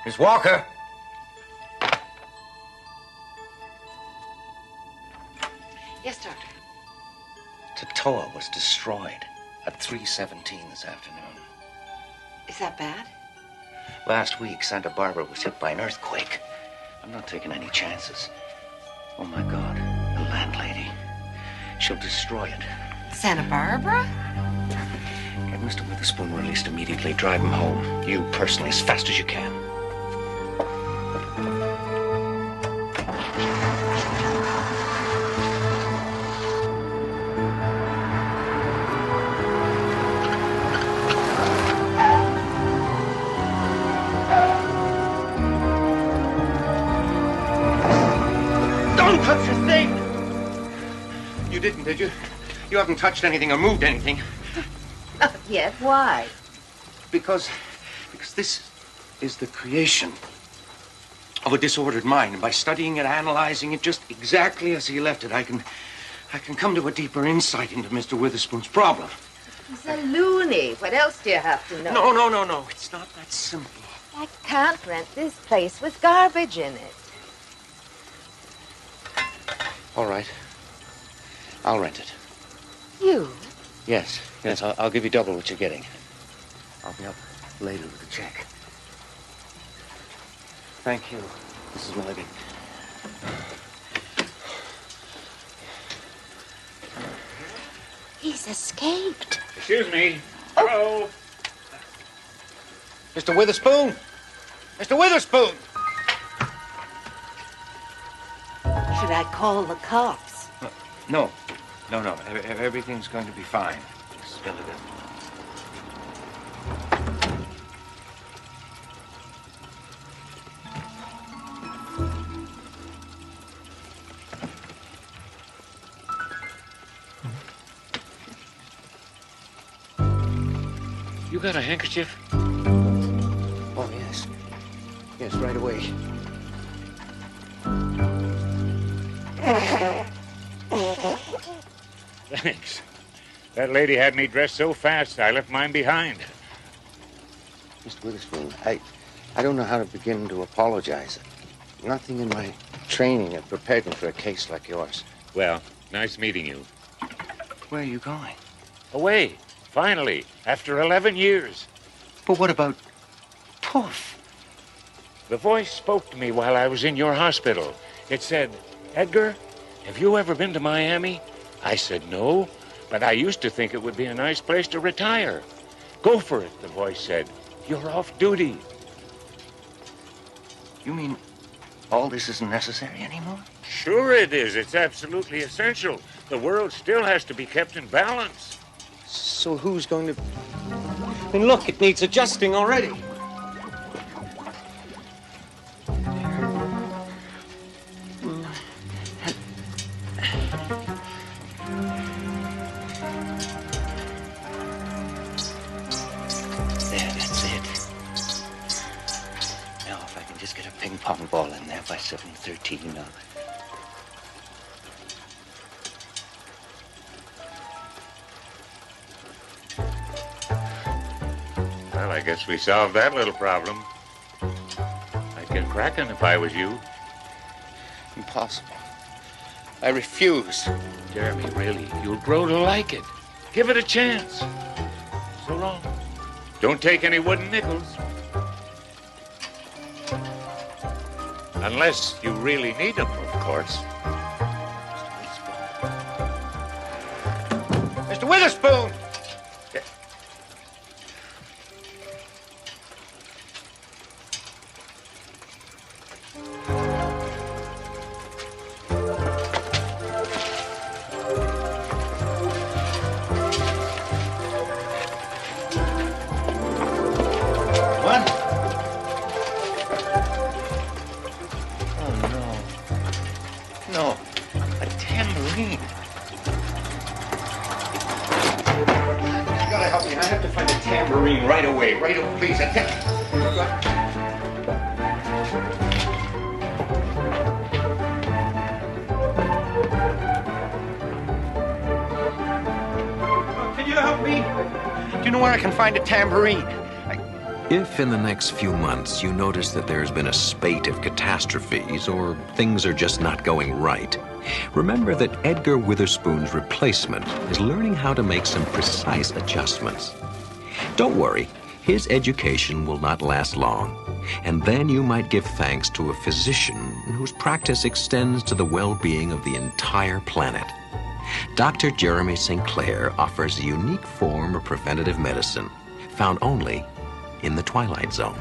Speaker 21: Miss Walker!
Speaker 11: Yes, Doctor.
Speaker 21: Tatoa was destroyed at 3:17 this afternoon.
Speaker 11: Is that bad?
Speaker 21: Last week, Santa Barbara was hit by an earthquake. I'm not taking any chances. Oh, my God. The landlady. She'll destroy it.
Speaker 11: Santa Barbara?
Speaker 21: Get Mr. Witherspoon released immediately. Drive him home. You personally, as fast as you can. Don't touch a thing! You didn't, did you? You haven't touched anything or moved anything.
Speaker 11: Not yet. Why?
Speaker 21: Because this is the creation of a disordered mind. And by studying it, analyzing it just exactly as he left it, I can come to a deeper insight into Mr. Witherspoon's problem.
Speaker 11: He's a loony. What else do you have to know?
Speaker 21: No. It's not that simple.
Speaker 11: I can't rent this place with garbage in it.
Speaker 21: All right. I'll rent it.
Speaker 11: You?
Speaker 21: Yes. I'll give you double what you're getting. I'll be up later with a check. Thank you, Mrs. Milligan.
Speaker 11: He's escaped.
Speaker 19: Excuse me. Hello.
Speaker 21: Mr. Witherspoon! Mr. Witherspoon!
Speaker 11: Should I call the cops?
Speaker 21: No. Everything's going to be fine, Mrs. Milligan.
Speaker 19: You got a handkerchief?
Speaker 21: Oh, yes. Yes, right away.
Speaker 19: Thanks. That lady had me dressed so fast, I left mine behind.
Speaker 21: Mr. Witherspoon, I don't know how to begin to apologize. Nothing in my training had prepared me for a case like yours.
Speaker 19: Well, nice meeting you.
Speaker 21: Where are you going?
Speaker 19: Away, finally, after 11 years.
Speaker 21: But what about Puff?
Speaker 19: The voice spoke to me while I was in your hospital. It said, "Edgar, have you ever been to Miami?" I said, "No, but I used to think it would be a nice place to retire." "Go for it," the voice said. "You're off duty."
Speaker 21: You mean all this isn't necessary anymore?
Speaker 19: Sure it is. It's absolutely essential. The world still has to be kept in balance.
Speaker 21: So who's going to... I mean, look, it needs adjusting already. There, that's it. Now, if I can just get a ping pong ball in there by 7:13,
Speaker 19: Well, I guess we solved that little problem. I'd get cracking if I was you.
Speaker 21: Impossible. I refuse.
Speaker 19: Jeremy, really, you'll grow to like it. Give it a chance. So long. Don't take any wooden nickels. Unless you really need them, of course.
Speaker 21: Mr. Witherspoon! Please, can you help me? Do you know where I can find a tambourine?
Speaker 24: If in the next few months you notice that there's been a spate of catastrophes or things are just not going right, remember that Edgar Witherspoon's replacement is learning how to make some precise adjustments. Don't worry, his education will not last long, and then you might give thanks to a physician whose practice extends to the well-being of the entire planet. Dr. Jeremy St. Clair offers a unique form of preventative medicine found only in the Twilight Zone.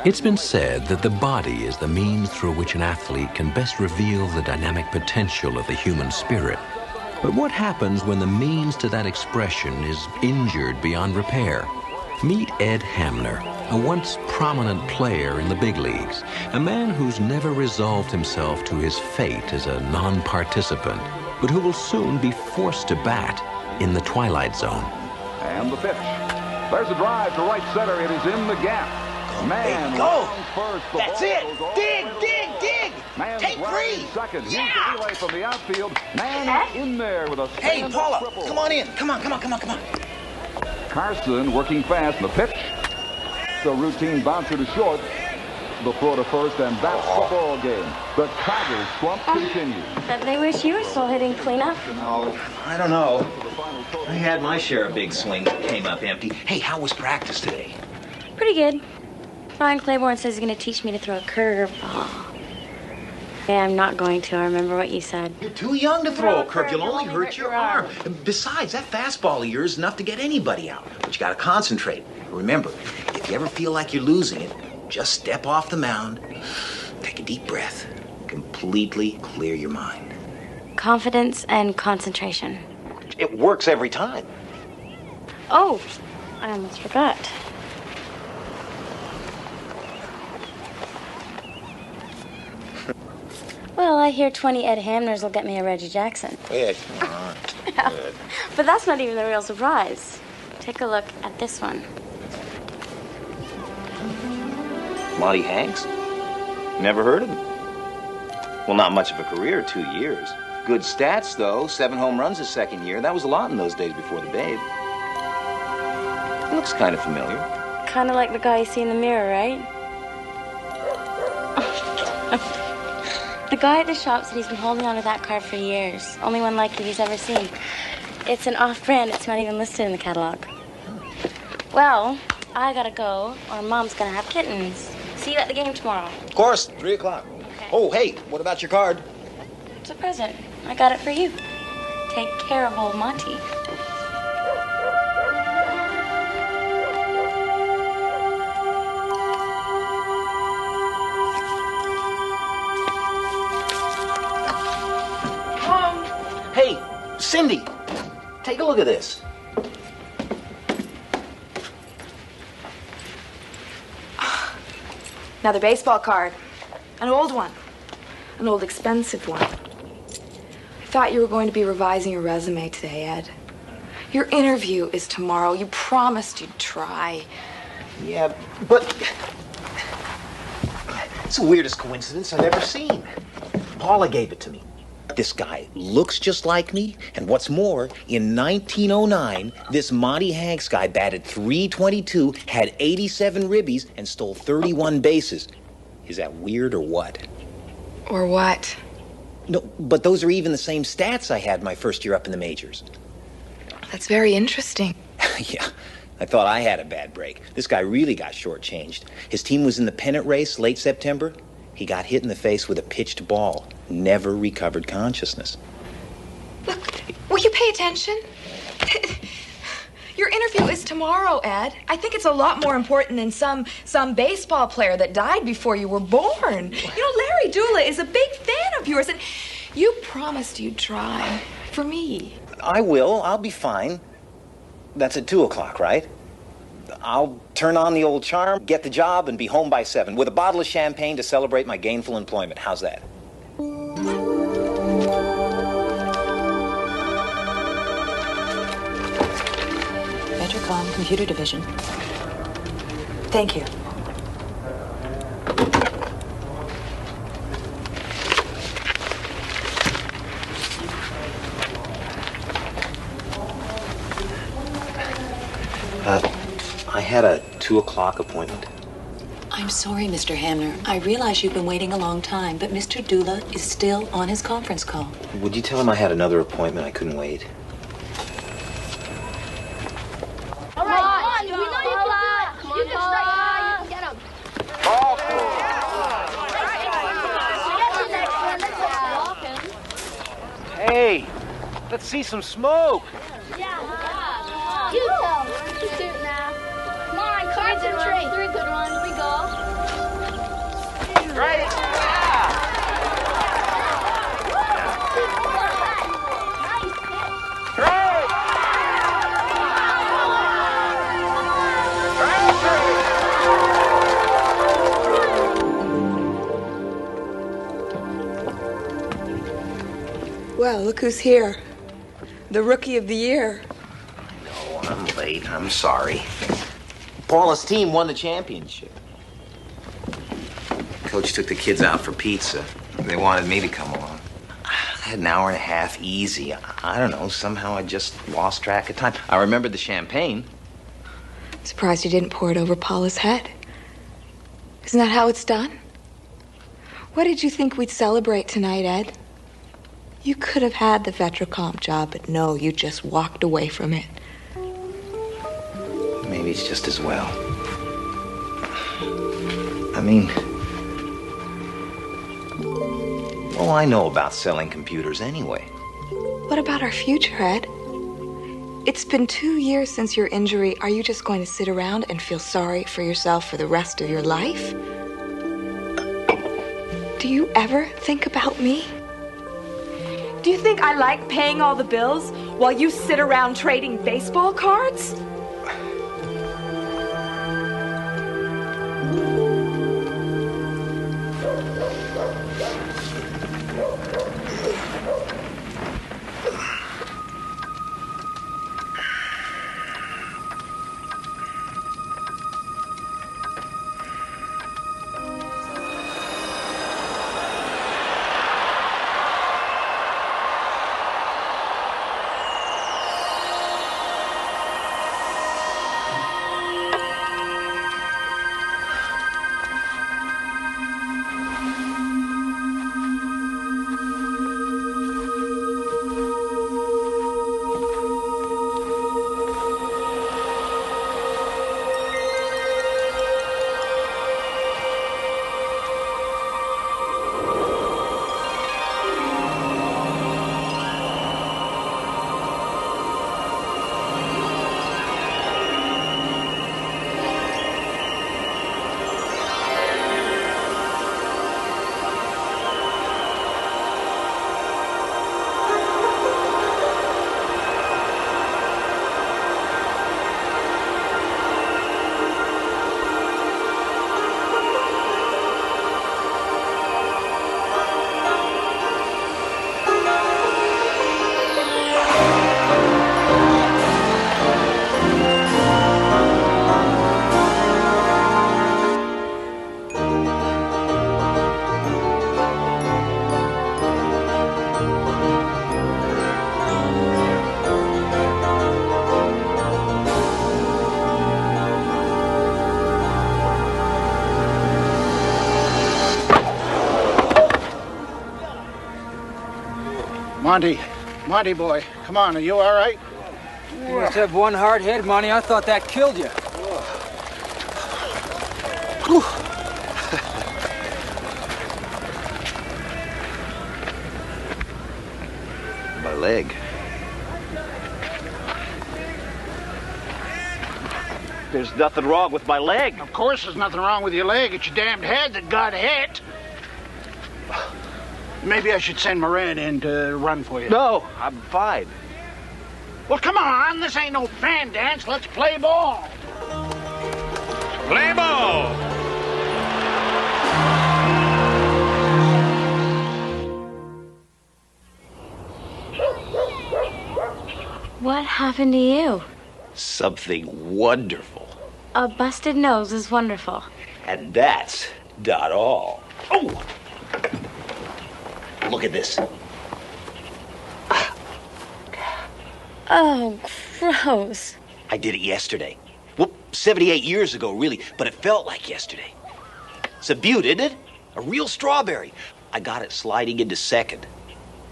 Speaker 24: It's been said that the body is the means through which an athlete can best reveal the dynamic potential of the human spirit. But what happens when the means to that expression is injured beyond repair? Meet Ed Hamner, a once prominent player in the big leagues, a man who's never resolved himself to his fate as a non-participant, but who will soon be forced to bat in the Twilight Zone.
Speaker 3: And the pitch. There's a drive to right center. It is in the gap. Man,
Speaker 6: go!
Speaker 3: First,
Speaker 6: That's it! Dig!
Speaker 3: Man
Speaker 6: Take three!
Speaker 3: Second.
Speaker 6: Yeah!
Speaker 3: Here's the relay from the outfield. Man in there with a
Speaker 6: Hey, Paula,
Speaker 3: triple.
Speaker 6: come on in. Come on.
Speaker 3: Carson working fast. The pitch. The routine bouncer to short. The throw to first, and that's the ball game. The Tigers' slump continues.
Speaker 17: Bet they wish you were still hitting cleanup.
Speaker 6: Oh, I don't know. I had my share of big swings that came up empty. Hey, how was practice today?
Speaker 17: Pretty good. Brian Claiborne says he's going to teach me to throw a curveball. Yeah, I'm not going to. I remember what you said.
Speaker 6: You're too young to throw a curve. You'll only hurt your arm. Besides, that fastball of yours is enough to get anybody out. But you got to concentrate. Remember, if you ever feel like you're losing it, just step off the mound, take a deep breath, completely clear your mind.
Speaker 17: Confidence and concentration.
Speaker 6: It works every time.
Speaker 17: Oh, I almost forgot. Well, I hear 20 Ed Hamners will get me a Reggie Jackson.
Speaker 6: Yeah, come on. Good.
Speaker 17: But that's not even the real surprise. Take a look at this one.
Speaker 6: Monty Hanks? Never heard of him. Well, not much of a career, 2 years. Good stats, though. 7 home runs his second year. That was a lot in those days before the babe. He looks kind of familiar.
Speaker 17: Kind of like the guy you see in the mirror, right? The guy at the shop said he's been holding on to that car for years. Only one like it he's ever seen. It's an off-brand. It's not even listed in the catalog. Well, I gotta go, or Mom's gonna have kittens. See you at the game tomorrow.
Speaker 6: Of course, 3 o'clock. Okay. Oh, hey, what about your card?
Speaker 17: It's a present. I got it for you. Take care of old Monty.
Speaker 6: Hey, Cindy, take a look at this.
Speaker 18: Another baseball card. An old one. An old expensive one. I thought you were going to be revising your resume today, Ed. Your interview is tomorrow. You promised you'd try.
Speaker 6: Yeah, but it's the weirdest coincidence I've ever seen. Paula gave it to me. this guy looks just like me. And what's more, in 1909, this Monty Hanks guy batted .322, had 87 ribbies, and stole 31 bases. Is that weird or what?
Speaker 18: Or what?
Speaker 6: No, but those are even the same stats I had my first year up in the majors.
Speaker 18: That's very interesting.
Speaker 6: Yeah, I thought I had a bad break. This guy really got shortchanged. His team was in the pennant race late September. He got hit in the face with a pitched ball. Never recovered consciousness.
Speaker 18: Look, will you pay attention? Your interview is tomorrow, Ed. I think it's a lot more important than some baseball player that died before you were born. You know, Larry Dula is a big fan of yours, and you promised you'd try for me.
Speaker 6: I will. I'll be fine. That's at 2 o'clock, right? I'll turn on the old charm, get the job, and be home by 7 with a bottle of champagne to celebrate my gainful employment. How's that?
Speaker 10: Vetricom Computer Division. Thank you.
Speaker 6: I had a 2 o'clock appointment.
Speaker 10: I'm sorry, Mr. Hamner. I realize you've been waiting a long time, but Mr. Dula is still on his conference call.
Speaker 6: Would you tell him I had another appointment? I couldn't wait.
Speaker 15: All right, we know you can do it. Come on, you can strike high, you can get him.
Speaker 21: Hey, let's see some smoke.
Speaker 15: You tell him. You shoot now. Come on, concentrate. 3 good ones. We go.
Speaker 21: Right.
Speaker 18: Well, look who's here. The Rookie of the Year.
Speaker 6: Oh, I'm late. I'm sorry. Paula's team won the championship. Coach took the kids out for pizza. They wanted me to come along. I had an hour and a half easy. I don't know. Somehow I just lost track of time. I remembered the champagne.
Speaker 18: Surprised you didn't pour it over Paula's head. Isn't that how it's done? What did you think we'd celebrate tonight, Ed? You could have had the Vetricom job, but no, you just walked away from it.
Speaker 6: Maybe it's just as well. I mean, all I know about selling computers anyway.
Speaker 18: What about our future, Ed? It's been 2 years since your injury. Are you just going to sit around and feel sorry for yourself for the rest of your life? Do you ever think about me? Do you think I like paying all the bills while you sit around trading baseball cards?
Speaker 12: Monty boy, come on, are you all right?
Speaker 13: You must have one hard head, Monty. I thought that killed you.
Speaker 2: My leg.
Speaker 12: There's nothing wrong with my leg. Of course there's nothing wrong with your leg. It's your damned head that got hit. Maybe I should send Moran in to run for you.
Speaker 2: No, I'm fine.
Speaker 12: Well, come on. This ain't no fan dance. Let's play ball.
Speaker 19: Play ball!
Speaker 17: What happened to you?
Speaker 6: Something wonderful.
Speaker 17: A busted nose is wonderful.
Speaker 6: And that's not all. Oh! Look at this.
Speaker 17: Oh, gross.
Speaker 6: I did it yesterday. Well, 78 years ago, really, but it felt like yesterday. It's a beaut, isn't it? A real strawberry. I got it sliding into second.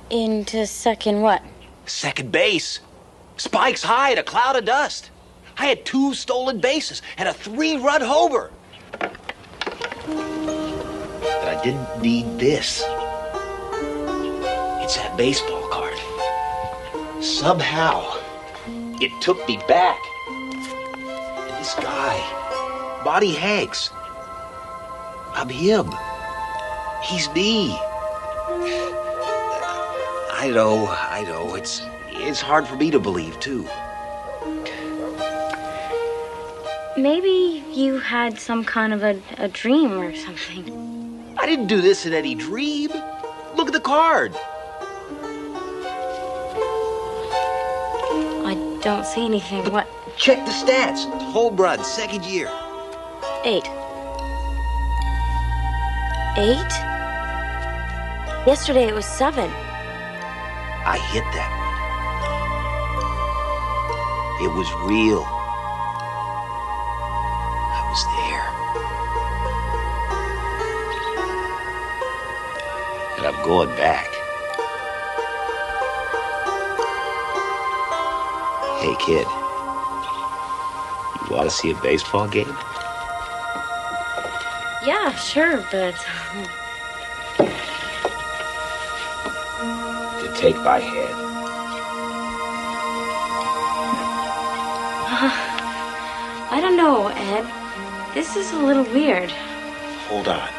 Speaker 17: Into second what?
Speaker 6: Second base. Spikes high in a cloud of dust. I had 2 stolen bases and a 3-run homer. But I didn't need this. It's that baseball card. Somehow, it took me back. And this guy, Bonnie Hanks, I'm him. He's me. I know. It's hard for me to believe, too.
Speaker 17: Maybe you had some kind of a dream or something.
Speaker 6: I didn't do this in any dream. Look at the card.
Speaker 17: I don't see anything.
Speaker 6: But
Speaker 17: what?
Speaker 6: Check the stats. Home run, second year.
Speaker 17: 8. 8? Yesterday it was 7.
Speaker 6: I hit that one. It was real. I was there. And I'm going back. Hey, kid. You want to see a baseball game?
Speaker 17: Yeah, sure, but...
Speaker 6: To take my hand.
Speaker 17: I don't know, Ed. This is a little weird.
Speaker 6: Hold on.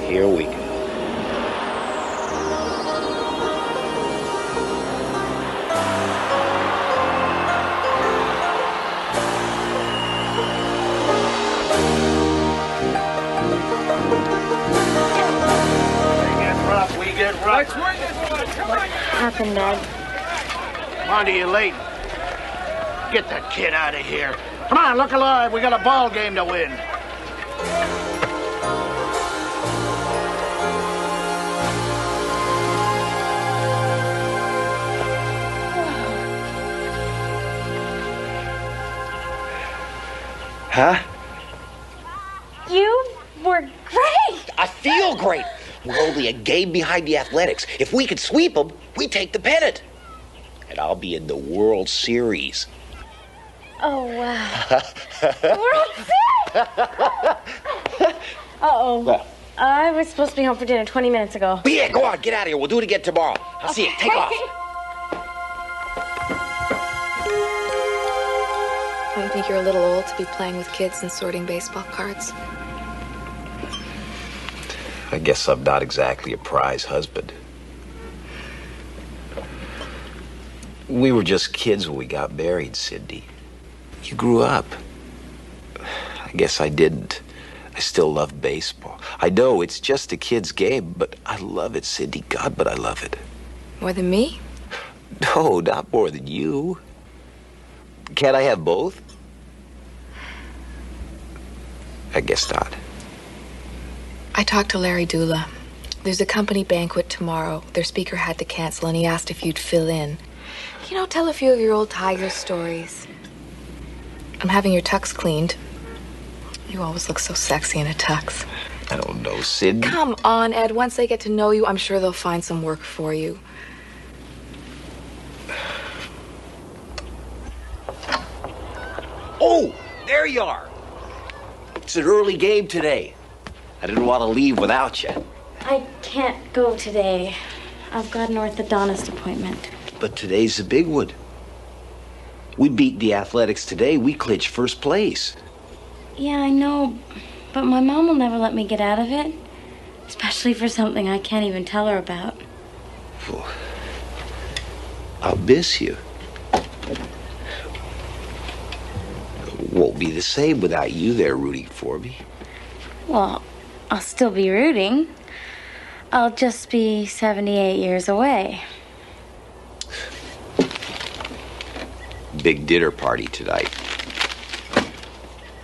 Speaker 6: Here we go.
Speaker 12: We get rough.
Speaker 17: Happened, Ed.
Speaker 12: Monty, you're late. Get that kid out of here. Come on, look alive. We got a ball game to win.
Speaker 6: Huh?
Speaker 17: You were great.
Speaker 6: I feel great. We're only a game behind the Athletics. If we could sweep them, we take the pennant. And I'll be in the World Series.
Speaker 17: Oh, wow. World Series! Uh-oh.
Speaker 6: Well.
Speaker 17: I was supposed to be home for dinner 20 minutes ago.
Speaker 6: But yeah, go on, get out of here. We'll do it again tomorrow. I'll see you. Take off.
Speaker 18: Don't you think you're a little old to be playing with kids and sorting baseball cards?
Speaker 6: I guess I'm not exactly a prize husband. We were just kids when we got married, Cindy. You grew up. I guess I didn't. I still love baseball. I know it's just a kid's game, but I love it, Cindy. God, but I love it.
Speaker 18: More than me?
Speaker 6: No, not more than you. Can't I have both? I guess not.
Speaker 18: I talked to Larry Dula. There's a company banquet tomorrow. Their speaker had to cancel, and he asked if you'd fill in. You know, tell a few of your old Tiger stories. I'm having your tux cleaned. You always look so sexy in a tux.
Speaker 6: I don't know, Sid.
Speaker 18: Come on, Ed. Once they get to know you, I'm sure they'll find some work for you.
Speaker 6: Oh, there you are. It's an early game today. I didn't want to leave without you.
Speaker 17: I can't go today. I've got an orthodontist appointment.
Speaker 6: But today's the big one. We beat the Athletics today. We clinched first place.
Speaker 17: Yeah, I know, but my mom will never let me get out of it. Especially for something I can't even tell her about.
Speaker 6: Well, I'll miss you. Won't be the same without you there rooting for me.
Speaker 17: Well, I'll still be rooting. I'll just be 78 years away.
Speaker 6: Big dinner party tonight.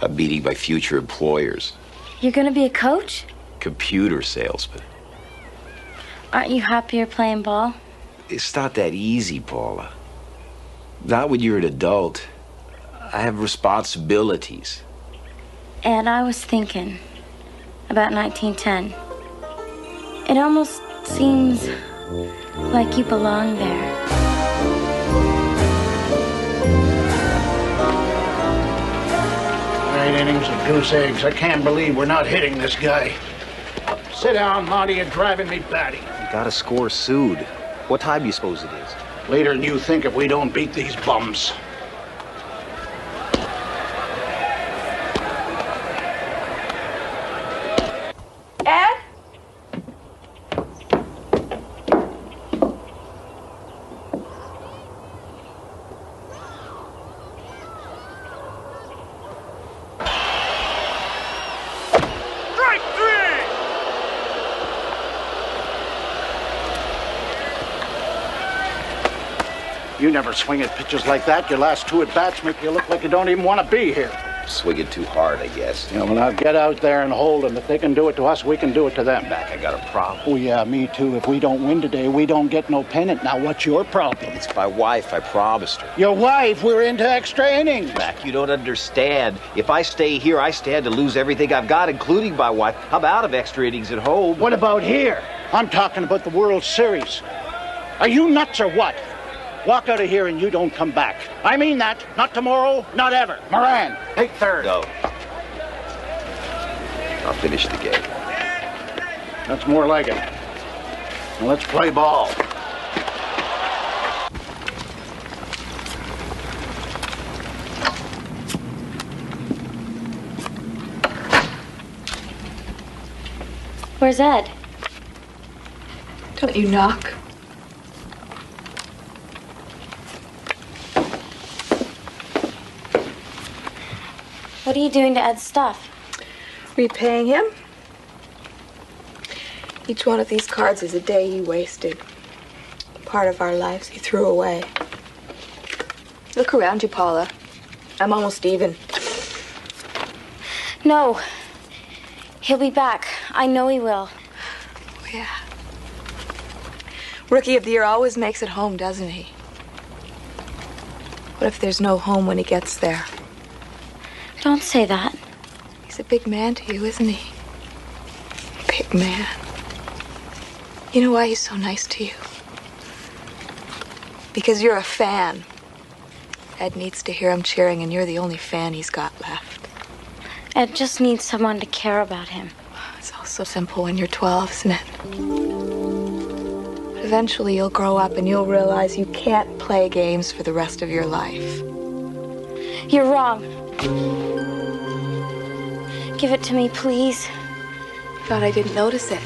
Speaker 6: I'm meeting my future employers.
Speaker 17: You're gonna be a coach?
Speaker 6: Computer salesman.
Speaker 17: Aren't you happier playing ball?
Speaker 6: It's not that easy, Paula. Not when you're an adult. I have responsibilities.
Speaker 17: And I was thinking about 1910. It almost seems like you belong there.
Speaker 12: 8 innings of goose eggs. I can't believe we're not hitting this guy. Sit down, Monty. You're driving me batty.
Speaker 6: You gotta score soon. What time do you suppose it is?
Speaker 12: Later than you think if we don't beat these bums.
Speaker 18: Ed?
Speaker 12: You never swing at pitches like that. Your last 2 at-bats make you look like you don't even want to be here.
Speaker 6: Swinging too hard, I guess.
Speaker 12: Yeah, well, now get out there and hold them. If they can do it to us, we can do it to them.
Speaker 6: Back, I got a problem.
Speaker 12: Oh, yeah, me too. If we don't win today, we don't get no pennant. Now, what's your problem?
Speaker 6: It's my wife. I promised her.
Speaker 12: Your wife? We're into extra innings.
Speaker 6: Mac, you don't understand. If I stay here, I stand to lose everything I've got, including my wife. I'm out of extra innings at home.
Speaker 12: What about here? I'm talking about the World Series. Are you nuts or what? Walk out of here and you don't come back. I mean that. Not tomorrow, not ever. Moran, take third.
Speaker 6: No. I'll finish the game.
Speaker 12: That's more like it. Now let's play ball.
Speaker 17: Where's Ed?
Speaker 18: Don't you knock?
Speaker 17: What are you doing to Ed's stuff?
Speaker 18: Repaying him? Each one of these cards is a day he wasted. Part of our lives he threw away. Look around you, Paula. I'm almost even.
Speaker 17: No. He'll be back. I know he will.
Speaker 18: Oh, yeah. Rookie of the Year always makes it home, doesn't he? What if there's no home when he gets there?
Speaker 17: Don't say that.
Speaker 18: He's a big man to you, isn't he? Big man. You know why he's so nice to you? Because you're a fan. Ed needs to hear him cheering, and you're the only fan he's got left.
Speaker 17: Ed just needs someone to care about him.
Speaker 18: It's all so simple when you're 12, isn't it? But eventually you'll grow up and you'll realize you can't play games for the rest of your life.
Speaker 17: You're wrong. Give it to me, please.
Speaker 18: Thought I didn't notice it.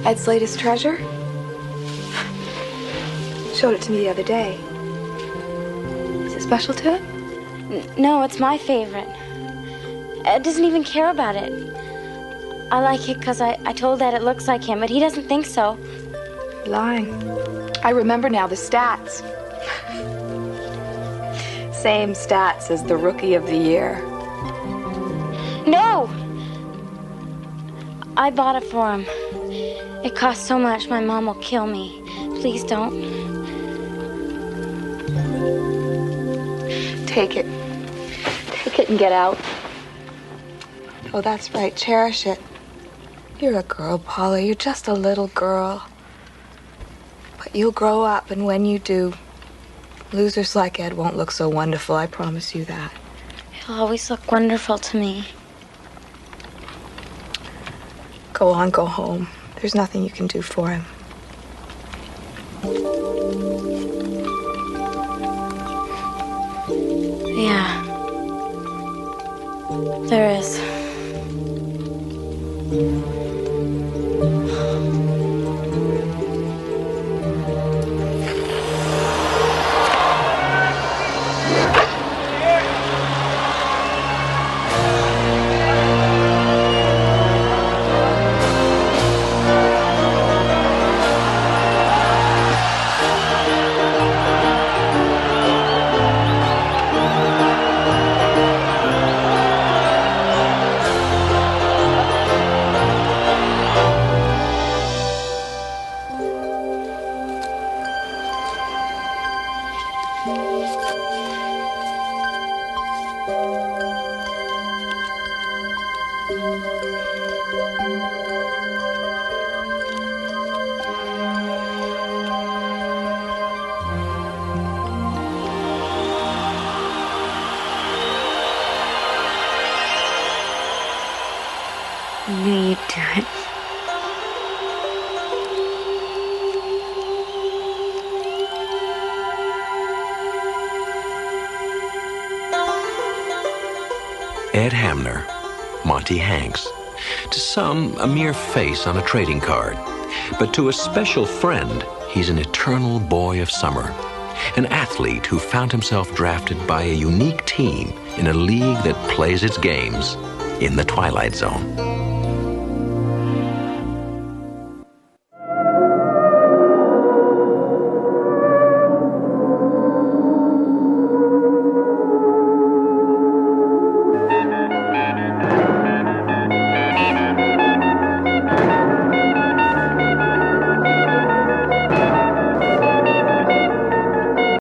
Speaker 18: Ed's latest treasure? Showed it to me the other day. Is it special to it?
Speaker 17: No, it's my favorite. Ed doesn't even care about it. I like it because I told Ed it looks like him, but he doesn't think so.
Speaker 18: You're lying. I remember now the stats. Same stats as the Rookie of the Year.
Speaker 17: No! I bought it for him. It cost so much, my mom will kill me. Please don't.
Speaker 18: Take it. Take it and get out. Oh, that's right. Cherish it. You're a girl, Paula. You're just a little girl. But you'll grow up, and when you do, losers like Ed won't look so wonderful. I promise you that.
Speaker 17: He'll always look wonderful to me.
Speaker 18: Go on, go home. There's nothing you can do for him.
Speaker 17: Yeah. There is. I knew you'd do it.
Speaker 24: Ed Hamner, Monty Hanks. To some, a mere face on a trading card. But to a special friend, he's an eternal boy of summer. An athlete who found himself drafted by a unique team in a league that plays its games in the Twilight Zone.